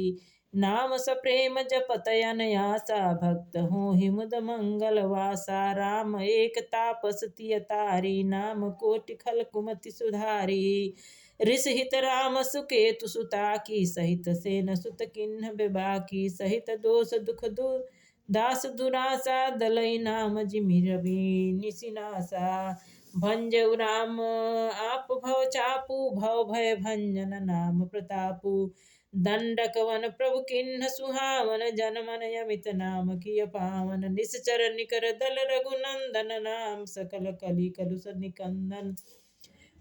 नाम सप्रेम जपत अनयासा भक्त हो हिमुद मंगल वासा राम एक तापस तिय तारी नाम कोटि खल कुमति सुधारी ऋष हित राम सुकेतु सुता की सहित सेन सुत किन्ह बेबाकी सहित दोष दुख दास दुरासा दलई नाम जिमि रवि निसिनासा भंजऊ राम आप भव चापू भव भय भंजन नाम प्रतापू दंडक वन प्रभु किन्ह सुहावन जन मन यमित नाम किय पावन निश्चर निकर दल रघुनंदन नाम सकल कलि कलुष निकंदन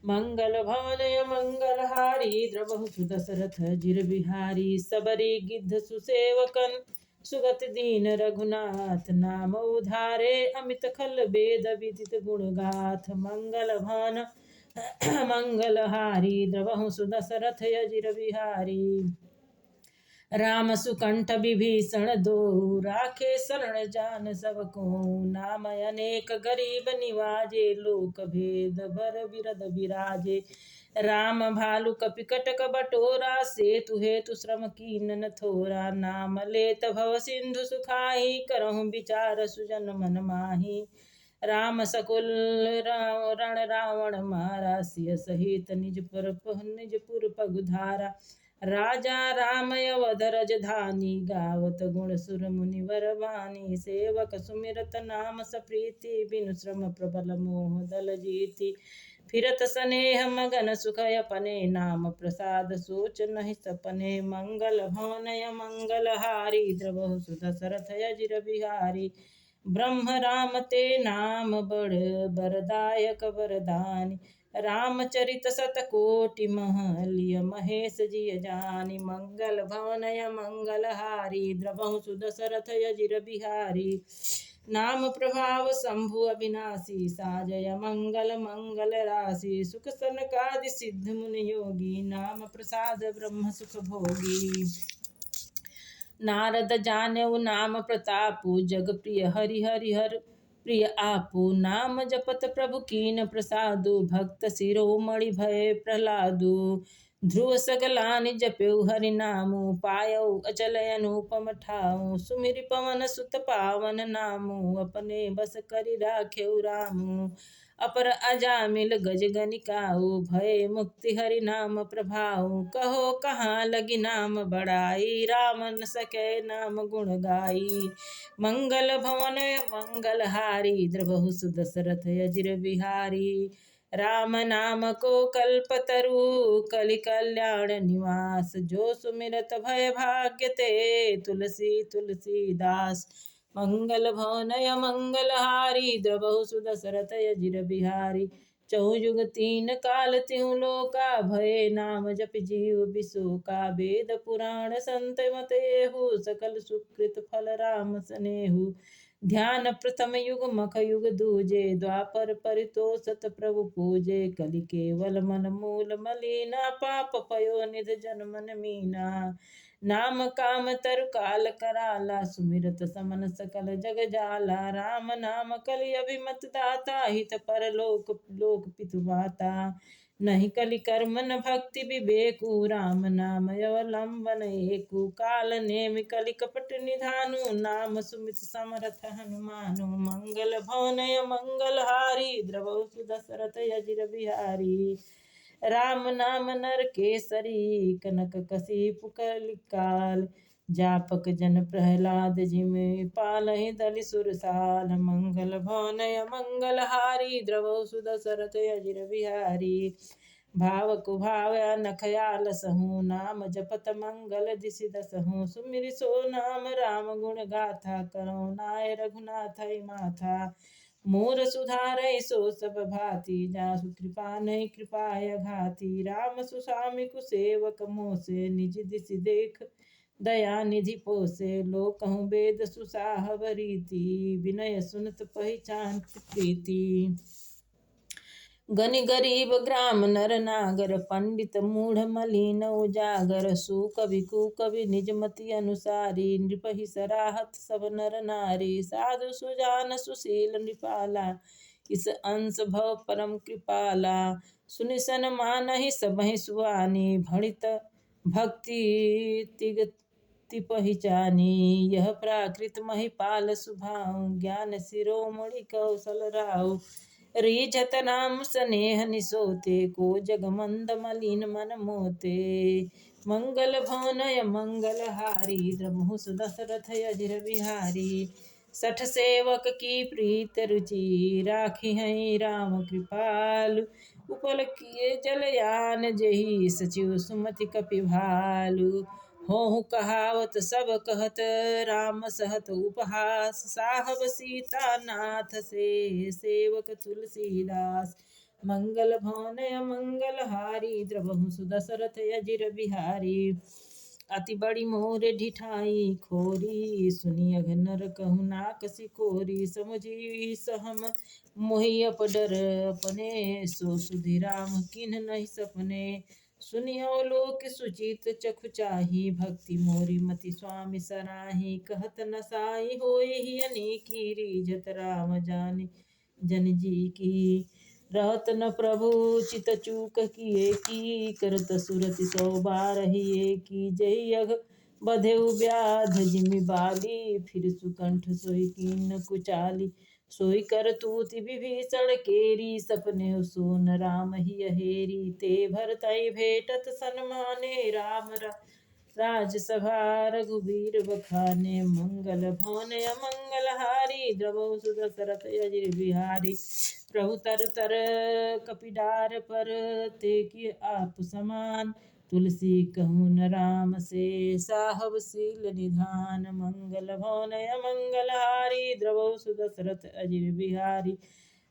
मंगल भवनय मंगलहारी द्रवहु सुदशरथ जिर बिहारी सबरी गिद्ध सुसेवकन सुगत दीन रघुनाथ नाम उधारे अमित खल वेद विदित गुण गाथ मंगल भान मंगलहारी द्रवहु सुदशरथ अजिर बिहारी राम सुकंठ विभीषण दो राखे शरण जान सब को नाम अनेक गरीब निवाजे लोक भेद भर बिरद बिराजे राम भालु कपि कटक बटोरा सेतु हेतु श्रम कीन थोरा नाम लेत भव सिंधु सुखाही करहु विचार सुजन मन माही राम सकुल रण रावण मारा सिय सहित निज पुर पगुधारा राजा राम अवध राजधानी गावत गुण सुर मुनिवर वाणी सेवक सुमिरत नाम सप्रीति बिनु श्रम प्रबल मोह दल जीति फिरत स्नेह मगन सुख अपने नाम प्रसाद सोच नहीं सपने मंगल भवनय मंगलहारी द्रवहु सुदशरथ अजिर बिहारी ब्रह्म राम ते नाम बड़ बरदायक वरदानी रामचरित शतकोटि महलिय महेश जिय जानी मंगल भवनय मंगलहारी द्रवहु सुदशरथ अजिर बिहारी नाम प्रभाव शंभु अविनाशी साजय मंगल मंगल राशि सुख सनकादि सिद्ध मुनि योगी नाम प्रसाद ब्रह्म सुख भोगी नारद जानेऊ नाम प्रतापु जग प्रिय हरि हरि हर प्रिय आपू नाम जपत प्रभु कीन प्रसादु भक्त शिरोमणि भय प्रहलादु ध्रुव सगलानि जप्यु हरि नामु पायउ अचल अनुपम ठाऊ सुमिरि पवन सुत पावन नामु अपने बस करि राख्यउ रामु अपर अजामिल गज गनिकाऊ भय मुक्ति हरि नाम प्रभाऊ कहो कहाँ लगी नाम बड़ाई राम न सके नाम गुण गाई मंगल भवन मंगलहारी द्रवहु सुदशरथ अजिर बिहारी राम नाम को कल्पतरु कलि कल्याण निवास जो सुमिरत भय भाग्य ते तुलसी तुलसीदास मंगल भवनय मंगलहारी द्रवहु सुदशरथ अजिर बिहारी चहुयुग तीन काल तिहु लोका भय नाम जप जीव बिसोका वेद पुराण संत मतेहु सकल सुकृत फल राम स्नेहु ध्यान प्रथम युग मख युग दूजे द्वापर परितोषत प्रभु पूजे कलि केवल मन मूल मलिना पाप पयो निध जन मन मीना नाम काम तरु काल कराला सुमिरत समन सकल जग जाला राम नाम कलि अभिमत दाता हित पर लोक पितु माता नहीं कलि कर्म न भक्ति विवेकु राम नाम अवलंबन एकु काल नेमि कलि कपट निधानु नाम सुमित समरथ हनुमानु मंगल भवनय मंगलहारी द्रवहु सुदशरथ अजिर बिहारी राम नाम नर केसरी कनक कसी पुकल काल जापक जन प्रहलाद जिमि पालहि दलि सुरसाल मंगल भवनय मंगलहारी द्रवहु सुदशरथ अजिर बिहारी भाव को भावया न खयाल सहूँ, नाम जपत मंगल दिसि दसहूँ। सुमिरि सो नाम राम गुण गाथा, करो नाय रघुनाथ माथा। मोर सुधारै सो सब भांति, जासु कृपा नहीं कृपाय घाति। राम सुसामि कुसेवक मोसे, निज दिसि देख दया निधि पोसे। लोक कहूँ वेद सुसाहब रीति, विनय सुनत पहिचान प्रीति। गनि गरीब ग्राम नर नागर, पंडित मूढ़ मलिन उजागर। सुकवि कुकवि निज मति अनुसारी, नृपहि सराहत सब नर नारी। साधु सुजान सुशील नृपाला, इस अंश भव परम कृपाला। सुनि सन मानहि सबहि सुआनी, भणित भक्ति तिगति पहिचानी। यह प्राकृत महिपाल सुभाऊ, ज्ञान शिरोमणि कौशल राऊ। रीझत नाम स्नेह निसोते, को जग मंद मलिन मन मोते। मंगल भवनय मंगल हारी, द्रमुहु दशरथ अजिर बिहारी। सठ सेवक की प्रीत रुचि, राखी हैं राम कृपालु। उपल किए जलयान जेहि, सचिव सुमति कपि भालु। होहु कहावत सब कहत, राम सहत उपहास। साहब सीता नाथ से, सेवक तुलसीदास। मंगल भवनय मंगल हारी, द्रवहु सुदशरथ अजिर बिहारी। अति बड़ी मोर ढिठाई खोरी, सुनी अघनर कहु नाकसि कोरी। समुझी सहम मोहि अपडर अपने, सो सुधि राम किन्ह नहीं सपने। सुनियो लोक सुचित चखु चाही, भक्ति मोरी मति स्वामी सराही। कहत न साई होई ही अनेकी, रीझत राम जानि जन जी की। रहत न प्रभु चित चूक किए की, करत सुरति 100 बारहि एकी। जहि अघ बधेउ व्याध जिमि बाली, फिर सुकंठ सोई कीन कुचाली। सोई कर तूति विभीषण केरी, सपने सोन राम ही अहेरी। ते भरतहि भेटत सन्माने, राम राजसभा रघुबीर बखाने। मंगल भवनय मंगल हारी, द्रवहु सुदशरथ अजिर बिहारी। प्रभु तर तर कपिडार पर, ते कि आप समान। तुलसी कहूँ न राम से, साहब सील निधान। मंगल भवनय मंगल हारी, द्रवहु सुदशरथ अजिर बिहारी।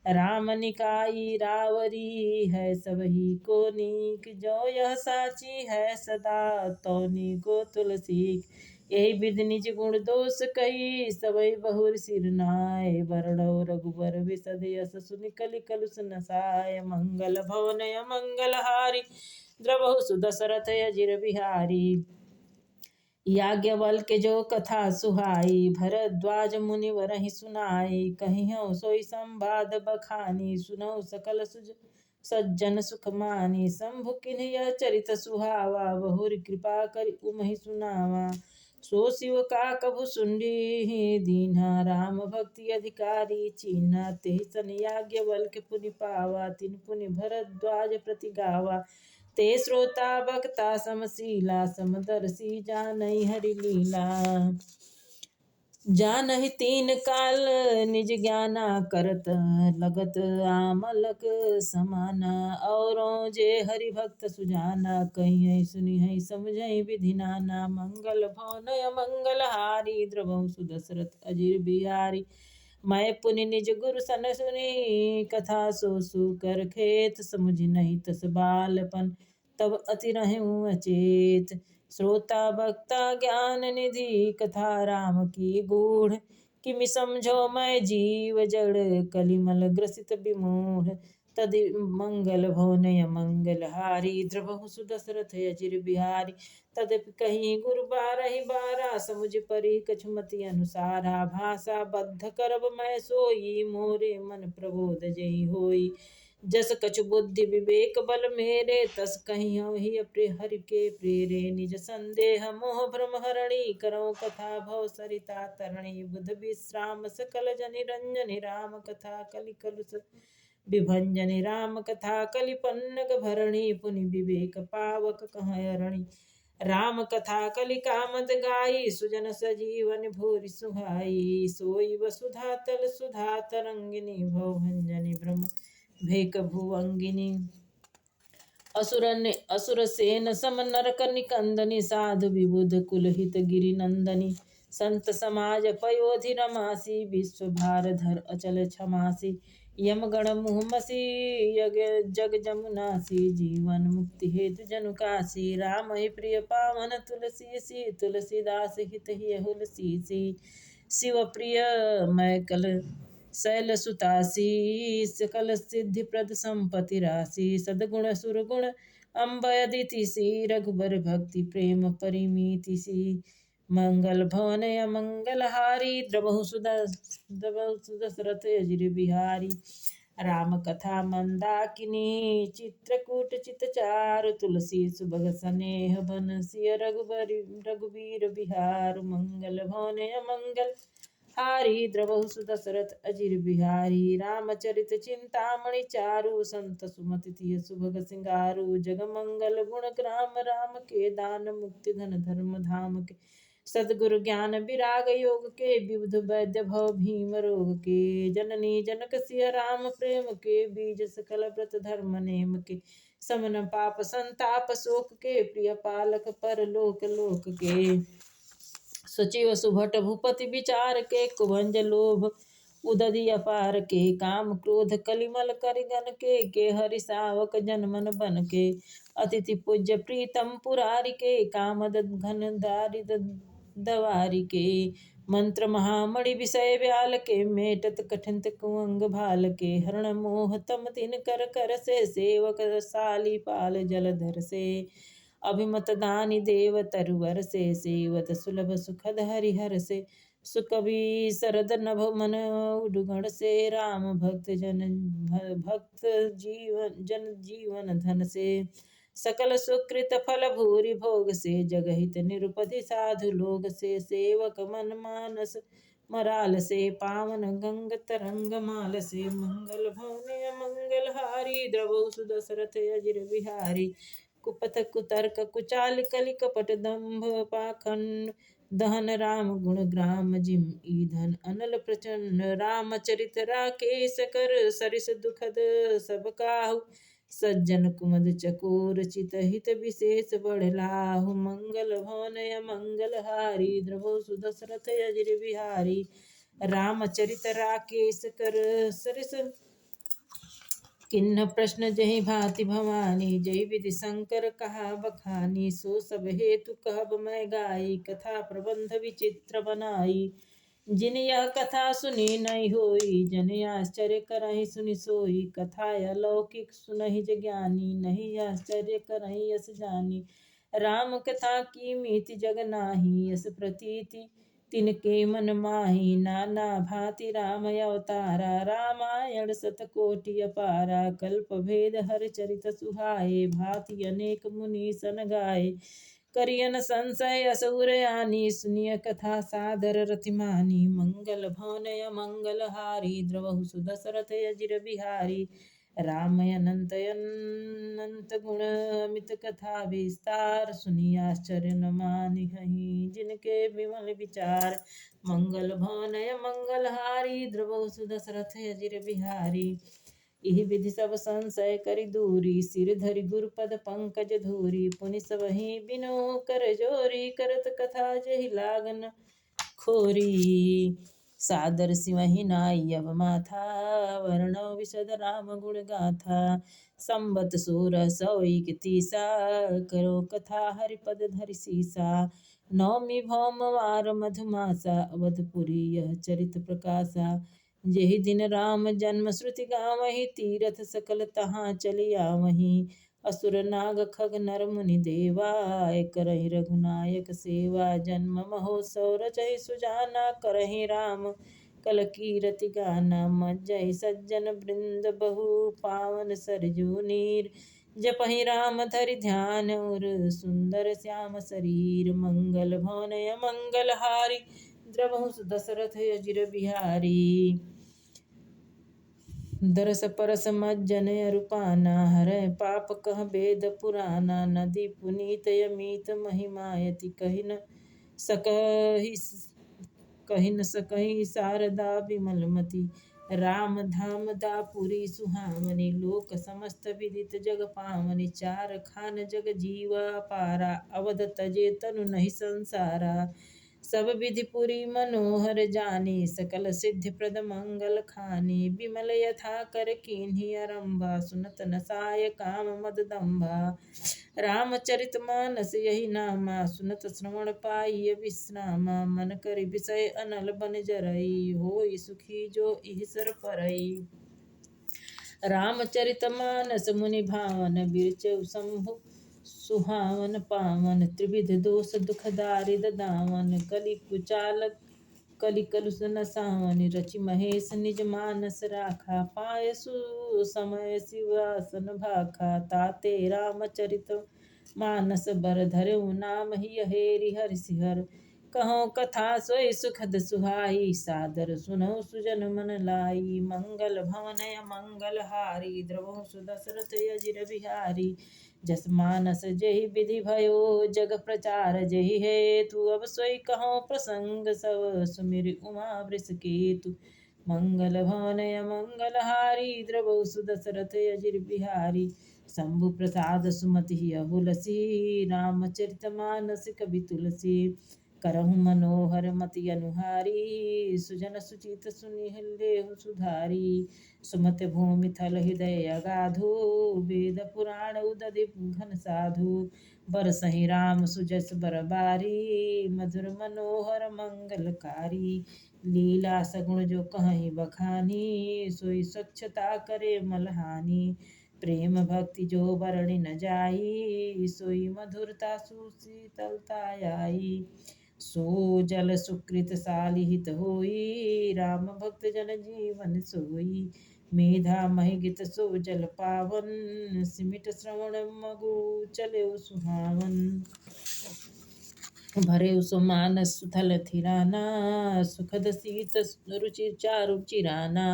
राम निकाई रावरी है सबही को नीक, जो यह साची है सदा तौनी को तुलसी। यही विधि निज गुण दोष कही, सबई बहुर सिर नाय। बरडौ रघुबर विशद यस, सुनि कलि कलुष नसाय। मंगल भवनय मंगल हारी, द्रवहु सुदशरथ अजिर बिहारी। याज्ञवल्क्य जो कथा सुहाई, भरद्वाज मुनि वरहि सुनाई। कहियौ सोई संवाद बखानी, सुनौ सकल सज्जन सुख मानी। शंभु किन्ह यह चरित सुहावा, बहुरी कृपा करि उमहि सुनावा। सो शिव का कभु सुनहि दीन्हा, राम भक्ति अधिकारी चीन्हा। तेहि सन याज्ञवल्क्य पुनि पावा, तिन पुनि भरद्वाज प्रति गावा। ते श्रोता बक्ता समशीला, समदर्शी जानहि हरि लीला। जानहि तीन काल निज ज्ञाना, करत लगत आमलक समाना। औरों जे हरि भक्त सुजाना, कहियै सुनियै समझै विधि नाना। मंगल भवनय मंगल हारी, द्रवहु सुदशरथ अजिर बिहारी। मैं पुनि निज गुरु सन सुनी, कथा सो कर खेत। समुझि नहीं तस बालपन, तब अति रहूं अचेत। श्रोता बक्ता ज्ञान निधि, कथा राम की गूढ़। किमि समझो मैं जीव जड़, कलिमल ग्रसित विमूढ़। तदि मंगल भवनय मंगल हारी, द्रवहु सुदशरथ अजिर बिहारी। तदपि कहीं गुरु बारहि बारा, समुझ परि कछु मति अनुसारा। भाषा बद्ध करब मैं सोई, मोरे मन प्रबोध जेहि होई। जस कछु बुद्धि विवेक बल मेरे, तस कहियौ ही हरि के प्रेरे। निज संदेह मोह भ्रम हरणी, करौ कथा भव सरिता तरणी। बुध विश्राम सकल जनि रंजनि, राम कथा कलि कलुष विभंजनि। राम कथा कलि पन्नग भरणी, पुनि विवेक पावक कहै अरणी। राम कथा कलि कामद गाई, सुजन सजीवन भूरि सुहाई। सोई वसुधा तल सुधा तरंगिनी, भवभंजनि भ्रम भेक भुवंगिनी। असुर सेन सम नरक निकंदनी साधु विबुध कुलहित गिरि नंदनी संत समाज पयोधि रमासी विश्व भार धर अचल क्षमासी यम गण मुहमसी यग जग जमुनासी जीवन मुक्ति हेतु जनुकासी राम ही प्रिय पावन तुलसी सी तुलसीदास हित ही हुलसी शिव प्रिय मैं कल शैल सुतासी सकल सिद्धि प्रद संपत्ति राशि सदगुण सुरगुण अम्बयदिति सी रघुबर भक्ति प्रेम परिमिति सी मंगल भवन मंगल हारी द्रवहु सुदशरथ अजिर बिहारी राम कथा मंदाकिनी चित्रकूट चितचारु तुलसी सुभग स्नेह बन सिय रघुबीर बिहार मंगल भवन मंगल हारी द्रवहु सुदशरथ अजिर बिहारी रामचरित चिंतामणि चारु संत सुमति तिय सुभग सिंगारु जग मंगल गुण ग्राम राम के दान मुक्ति धन धर्म धाम के सद्गुरु ज्ञान विराग योग के विबुध वैद्य भव भीम रोग के जननी जनक सिय राम प्रेम के बीज सकल व्रत धर्म नेम के समन पाप संताप शोक के प्रिय पालक पर लोक लोक के सचिव सुभट भूपति विचार के कुभंज लोभ उदधि अपार के काम क्रोध कलिमल करिगन के हरि सावक जनमन बन के अतिथि पूज्य प्रीतम पुरारी के कामद घन दारिद दवारी के मंत्र महामणि विषय व्याल के मेटत कठिन कुंग भाल के हरण मोह तम तिन कर कर से सेवक साली पाल जलधर से अभिमत दानी देव तरुवर से सेवत सुलभ सुखद हरिहर से सुकवि शरद नभ मन उडुगण से राम भक्त जीवन धन से सकल सुकृत फल भूरि भोग से जगहित निरुपधि साधु लोग से सेवक मन मानस मराल से पावन गंग तरंग माल से मंगल भवन मंगल हारी द्रवो सुदशरथ अजिर बिहारी कुपथ कुतर्क कुचाल कलि कपट दंभ पाखंड दहन राम गुण ग्राम जिम ईधन अनल प्रचंड रामचरित राकेश कर सरिस दुखद सब काहू सज्जन कुमद चकोर चित हित विशेष बढ़लाहु मंगल भवन मंगल हारी द्रवो सुदशरथ अजिर बिहारी रामचरित राकेश कर सरिस किन्न प्रश्न जहि भांति भवानी जय विधि शंकर कहा बखानी सो सब हेतु कहब मैं गाई कथा प्रबंध विचित्र बनाई जिन यह कथा सुनी नहीं होई जन आश्चर्य करहि सुनि सोई कथा अलौकिक सुनहि ज्ञानी नहीं आश्चर्य करहि यस जानी राम कथा की मीति जग नाही यस प्रतीति तिनके मन माही नाना भांति राम अवतारा रामायण सतकोटि अपारा कल्प भेद हर चरित सुहाए भांति अनेक मुनि सन गाए करियन संशय असुर यानी सुनिय कथा सादर रतिमानी मंगल भवन मंगल हारी द्रवहु सुदशरथ अजिर बिहारी राम अनंत अनंत गुण अमित कथा विस्तार सुनी आश्चर्य न मानिहि जिनके विमल विचार मंगल भवन मंगल हारी द्रवहु सुदशरथ अजिर बिहारी इहि विधि सब संशय करि दूरी सिर धरि गुरुपद पंकज धूरी पुनि सबहि बिनो कर जोरी करत कथा जहि लागन खोरी सादर सिवहि नाई अब माथा वर्णव विशद राम गुण गाथा संबत सूर सौइक तीसा करो कथा हरिपद धरि सीसा नवमी भौम वार मधुमासा अवधपुरी यह चरित प्रकाशा जेहि दिन राम जन्म श्रुति गावहि तीरथ सकल तहाँ चली आवहीं असुर नाग खग नर मुनि देवा करहि रघुनायक सेवा जन्म महोत्सव रचहि सुजाना करहि राम कल कीरति गाना मज्जहि सज्जन वृंद बहु पावन सरजू नीर जपहि राम धरि ध्यान उर सुंदर श्याम शरीर मंगल भवन मंगल हारी द्रवहु दशरथ अजिर बिहारी दरस परस मज्जन रूपाना हरय पाप कह वेद पुराना नदी पुनीत यमीत महिमायति कहि न सकहि शारदा विमलमति राम धाम दापुरी सुहावनी, लोक समस्त विदित जग पावनी। चार खान जग जीवा पारा, अवध तजे तनु नहीं संसारा। सब विधि पुरी मनोहर जानी, सकल सिद्धि प्रद मंगल खानी। विमल यथा कर कीन्ही आरंभा, सुनत नसाय काम मद दंभा। रामचरित मानस यही नामा, सुनत श्रवण पाई विश्रामा। मन करि विषय अनल बन जरई, होई सुखी जो ईसर परई। रामचरित मानस मुनि भावन, बिरचउ शंभु सुहावन पावन। त्रिविध दोष दुख दारिद दावन, कलि कुचाल कलि कलुष नसावन। रचि महेश निज मानस राखा, पाय समय शिवासन भाखा। ताते रामचरित मानस बर, धरऊ नाम ही हेरि हरिसिहर। कहो कथा सोई सुखद सुहाई, सादर सुनऊ सुजन मन लाई। मंगल भवन मंगल हारी, द्रवहु सुदशरथ अजिर बिहारी। जस मानस जेहि विधि भयो, जग प्रचार जेहि हेतु। अब सोई कहो प्रसंग सब, सुमिरि उमा वृषकेतु। मंगल भवन मंगल हारी, द्रवहु सुदशरथ अजिर बिहारी। शंभु प्रसाद सुमति अहुलसी, रामचरित मानस कवि तुलसी। करहु मनोहर मति अनुहारी, सुजन सुचित सुनि लेहु सुधारी। सुमति भूमि थल हृदय अगाधु, वेद पुराण उदधि घन साधु। बरसहि राम सुजस बर बारी, मधुर मनोहर मंगलकारी। लीला सगुण जो कहीं बखानी, सोई स्वच्छता करे मलहानी। प्रेम भक्ति जो वर्णि न जाई, सोई मधुरता सुशीतलता आई। सो जल सुकृत साली हित होई, राम भक्त जन जीवन सोई। मेधा महि गीत सो जल पावन, सिमिट श्रवण मगु चले सुहावन। भरे सो मानस सुथल थिराना, सुखद शीत रुचि चारु चिराना।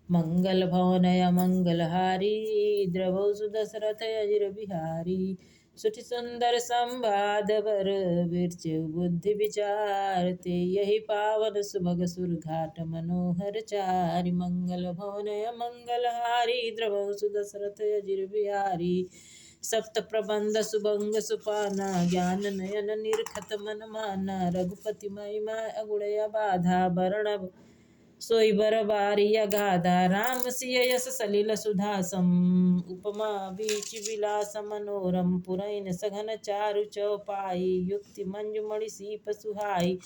मंगल भवन मंगल हारी, द्रवहु सुदशरथ अजिर बिहारी। सुठि सुंदर संवाद बर, बिरचउ बुद्धि विचार। ते यही पावन सुभग सुरघाट, मनोहर चारि। मंगल भवन मंगल हारी, द्रवहु सुदशरथ अजिर बिहारी। सप्त प्रबंध सुभंग सुपाना, ज्ञान नयन निरखत मन माना। रघुपति महिमा अगुण अबाधा, वर्णव सोई बर बारी अगाधा। राम सिय यस सलिल सुधा सम, उपमा बीच विलास मनोरम। पुरैन सघन चारु चौपाई, युक्ति मंजुमणि सीप सुहाई।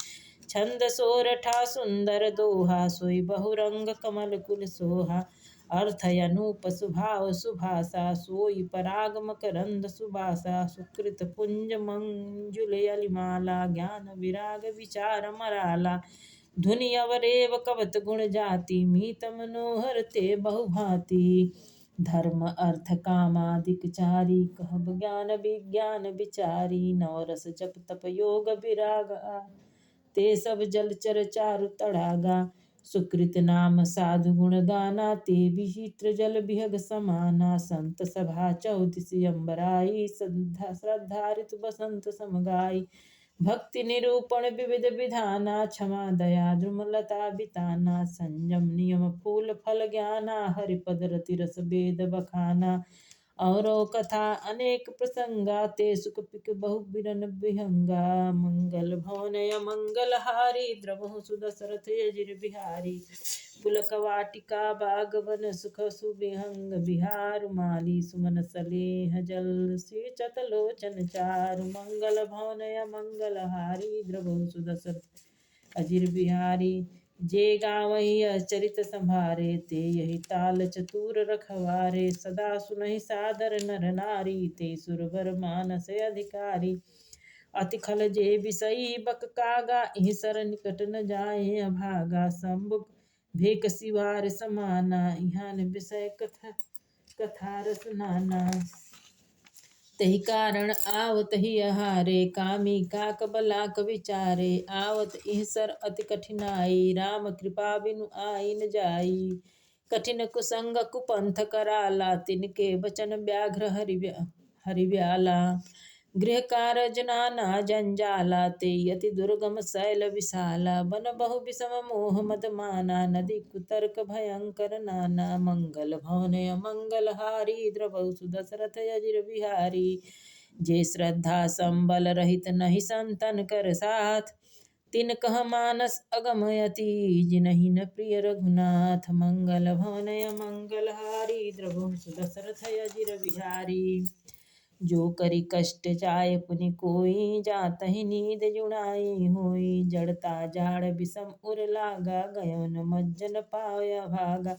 छंद सोरठा सुंदर दोहा, सोई बहुरंग कमल कुल सोहा। अर्थ अनूप सुभाव सुभाषा, सोई पराग मकरंद सुबासा। सुकृत पुंज मंजुल अलिमाला, ज्ञान विराग विचार मराला। धुनि अवरेव कवत गुण जाति, मीत मनोहर ते बहुभांति। धर्म अर्थ कामादिक चारी, कहब ज्ञान विज्ञान विचारी। नवरस जप तप योग विराग, ते सब जलचर चारु तड़ागा। सुकृत नाम साधु गुण गाना, ते विचित्र जल बिहग समाना। संत सभा चौदिस अंबराई, श्रद्धा ऋतु बसंत समगाई। भक्ति निरूपण विविध विधाना, क्षमा दया द्रुमलता बिताना। संयम नियम फूल फल ज्ञाना, हरिपद रति रस वेद बखाना। औरो कथा अनेक प्रसंगा, ते सुख पिक बहु बिरन बिहंगा। मंगल भवन मंगल हारी, द्रवहु सुदशरथ अजिर बिहारी। पुलक वाटिका बागवन, सुख सुबिहंग बिहार माली। सुमन सलेह जल, सिंचत लोचन चारु। मंगल भवन मंगल हारी, द्रवहु सुदशरथ अजिर बिहारी। जे गावही चरित संभारे, ते यही ताल चतुर रखवारे। सदा सुनहि सादर नर नारी, ते सुरवर मानस अधिकारी। अति खल जे बिसई बक कागा, इहि सर निकट न जाए अभागा। शंभु भेक सिवार समाना, इहान विषय कथा रस नाना। तहि कारण आवत ही आहारे, कामी काक बलाक विचारे। आवत इह सर अति कठिनाई, राम कृपा बिनु आई न जाई। कठिन कुसंग कुपंथ कराला, तिनके बचन व्याघ्र हरि व्याला। गृह कारज नाना जंजाला ते यति दुर्गम शैल विशाला बन बहु विषम मोह मद माना नदी कुतर्क भयंकर नाना मंगल भवन मंगल हारी द्रवहु सुदशरथ अजिर बिहारी जे श्रद्धा संबल रहित नहीं संतन कर साथ तिन कह मानस अगमयति जिनहि न प्रिय रघुनाथ मंगल भवन मंगल हारी द्रवहु सुदशरथ अजिर बिहारी जो करी कष्ट जाय पुनि कोई जातहि नींद जुड़ाई होई जड़ता जाड़ विषम उर लागा गयो न मज्जन पाया भागा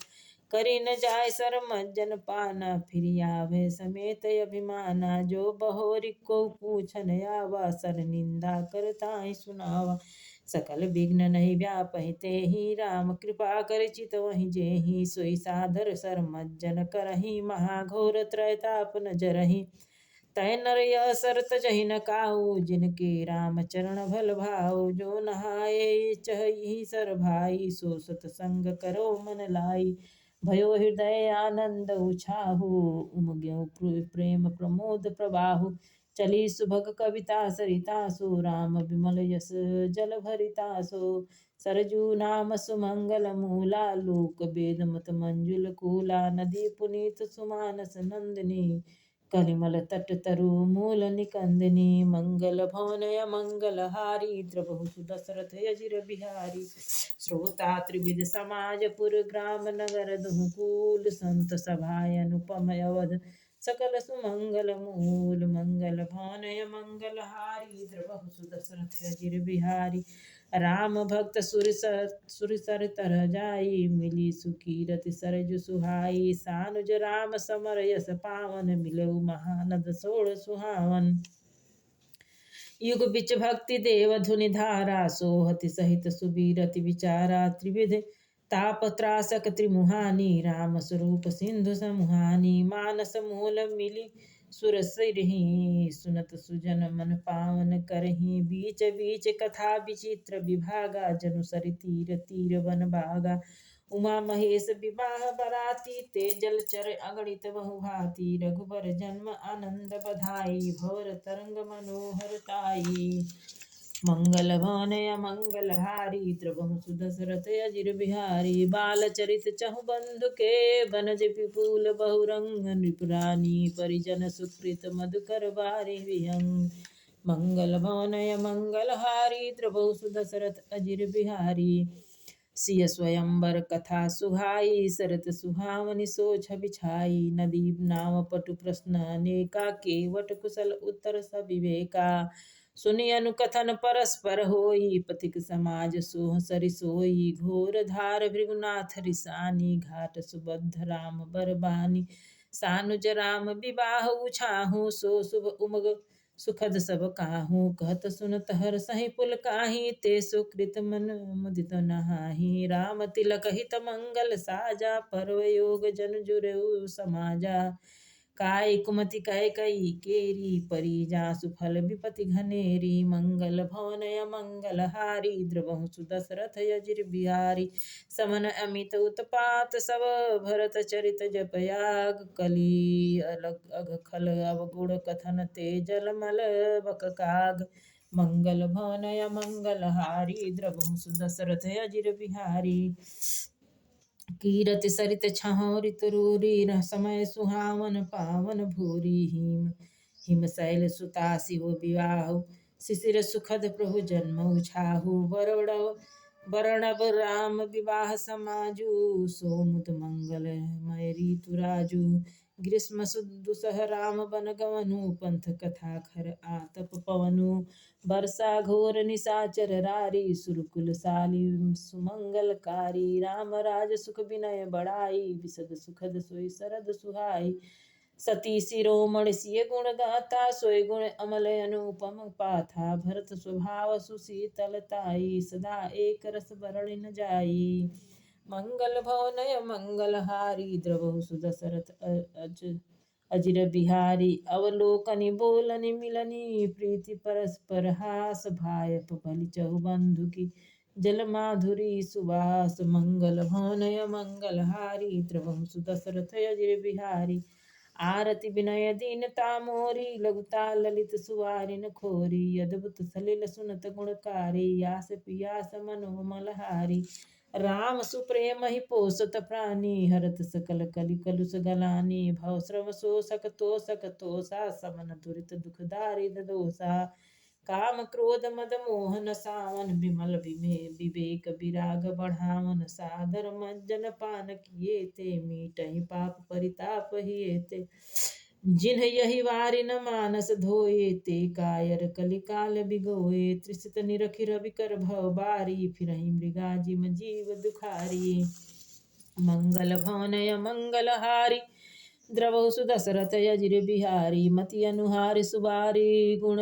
करी न जाय सर मज्जन पाना फिर आवे समेत अभिमाना जो बहोरी को पूछन आवा सर निंदा करता सुनावा सकल विघ्न नहीं व्यापहि तेहि राम कृपा कर चितवहि जेहि सोई सादर सर मज्जन करहि महाघोर त्रैताप न जरहि तय नर यह सरत जहि न काहू जिनके राम चरण भल भाऊ जो नहाए चही सर भाई सो सतसंग करो मन लाई भयो हृदय आनंद उछाहु उमग्यो प्रेम प्रमोद प्रबाहु चली सुभग कविता सरिता सो राम विमल यस जल भरिता सो सरजू नाम सुमंगल मूला लोक वेद मत मंजुल कूला नदी पुनीत सुमानस नंदिनी कलिमल तट तरु मूल निकंदनी मंगल भवन मंगल हारी द्रवहु सुदशरथ अजिर बिहारी श्रोता त्रिविध समाज पुर ग्राम नगर दुहुकूल संत सभाय अनुपम अवध सकल सुमंगल मूल मंगल भवन मंगल हारी द्रवहु सुदशरथ अजिर बिहारी राम भक्त सुर सर तर जाई मिली सुकीरति सरजु सुहाई सानुज राम समर यस पावन मिलऊ महानद सोड़ सुहावन युग बिच भक्ति देव धुनि धारा सोहति सहित सुबीरति विचारा त्रिविध ताप त्रासक त्रिमुहानी राम स्वरूप सिंधु समुहानी मानस मूल मिली सुर सिरहि सुनत सुजन मन पावन करहि बीच बीच कथा विचित्र विभागा जनु सरि तीर तीर वन बागा उमा महेश विवाह बराती ते जलचर अगणित बहु भांति रघुबर जन्म आनंद बधाई भवर तरंग मनोहर ताई मंगल भवन मंगल हारी द्रवहु सुदशरथ अजिर बिहारी बाल चरित चहु बंधु के बनज विपुल बहुरंग नृपुरानी परिजन सुकृत मधुकर बारी विहंग मंगल भवन मंगल हारी द्रवहु सुदशरथ अजिर बिहारी सिय स्वयंवर कथा सुहाई सरत सुहावनि सोछ बिछाई नदी नाव पटु प्रश्न अनेका केवट कुशल उत्तर सविवेका सुनि अनुकथन परस्पर होई पथिक समाज सोह सरि सोई घोर धार भृगुनाथ रिसानी घाट सुबद्ध राम बरबानी सानुज राम विवाह उछाहु सो शुभ उमग सुखद सब काहू कहत सुनत हर सही पुल काही ते सुकृत मन मुदित नहाही राम तिलक हित मंगल साजा पर्व योग जन जुरेउ समाजा काय कुमति कह कई केरी परिजा सुफल विपति घनेरी मंगल भवन मंगल हारी द्रवहु सुदशरथ अजिर बिहारी समन अमित उत्पात सब भरत चरित जपयाग कली अलग अघ खल अवगुण कथन तेजल मल बक काग मंगल भवन मंगल हारी द्रवहु सुदशरथ अजिर बिहारी कीरति सरित छाँव ऋतुरूरी समय सुहावन पावन भूरी हिम शैल सुता शिव विवाहु शिशिर सुखद प्रभु जन्म उछाहु वरणव राम विवाह समाजु सोमुद मंगल मय ऋतु राजु ग्रीष्म दुसह राम बन गवनु पंथ कथा खर आतप पवनु वर्षा घोर निशाचर रारी सुरकुल साली सुमंगलकारी राम राज सुख विनय बढ़ाई विशद सुखद सोई सरद सुहाई सती शिरोमणि सिय गुण गाता सोय गुण अमल अनुपम पाथा भरत स्वभाव सुशीतलताई सदा एक रस बरणी न जाई मंगल भवन मंगल हारी द्रवहु सुदशरथ अजिर बिहारी अवलोकनि बोलनि मिलनी प्रीति परस्पर हास भायप बलि चहु बंधु की जल माधुरी सुवास मंगल भवन मंगल हारी द्रवहु सुदशरथ अजिर बिहारी आरति विनय दीनता मोरी लघुता ललित सुवारिन खोरी अद्भुत सलिल सुनत गुणकारी यास पियास मनोमलहारी राम सुप्रेम ही पोसत प्राणी हरत सकल कलि कलुष गलानी भव श्रव शोषक तोषक तोषा समन दुरित दुखदारिद दोषा काम क्रोध मद मोहन सावन विमल विवेक विराग बढ़ावन सादर मज्जन पान किए ते मीटहि पाप परिताप हिए ते जिन्ह यही वारि न मानस धोए ते कायर कलिकाल बिगोए त्रिसित निरखि रवि कर भव बारी फिरहि मृगा जिम जीव दुखारी मंगल भवनय मंगलहारी द्रवहु सुदशरथ यजिर बिहारी मति अनुहारी सुबारी गुण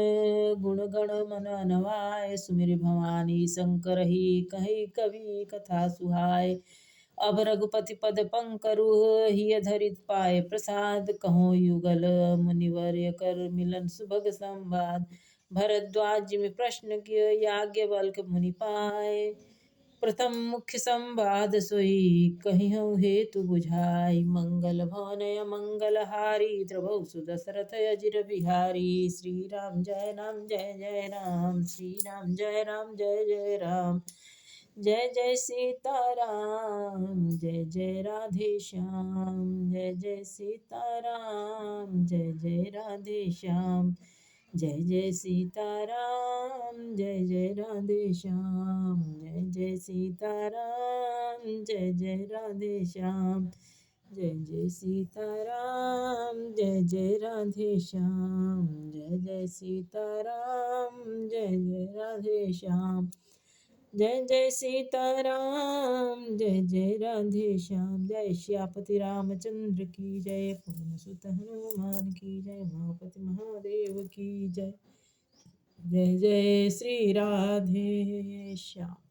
गुण गण मन नवाय सुमिर भवानी शंकर ही कही कवि कथा सुहाय अब रघुपति पद पंकरु हिय धरित पाए प्रसाद कहो युगल मुनिवर्य कर मिलन सुभग संवाद भरद्वाज में प्रश्न किया याज्ञवल्क मुनि पाए प्रथम मुख्य संवाद सोई कहिहु हेतु बुझाई मंगल भवनय मंगलहारी द्रवहु सुदशरथ अजिर बिहारी श्री राम जय राम जय जय राम श्री राम जय राम जय जय राम जय जय सीताराम जय जय राधे श्याम जय जय सीताराम जय जय राधे श्याम जय जय सीताराम जय जय राधे श्याम जय जय सीताराम जय जय राधे श्याम जय जय सीताराम जय जय राधे श्याम जय जय सीताराम जय जय राधे श्याम जय जय सीताराम जय जय राधे श्याम जय श्यापति रामचंद्र की जय पवन सुत हनुमान की जय उमापति महादेव की जय जय जय श्री राधे श्याम।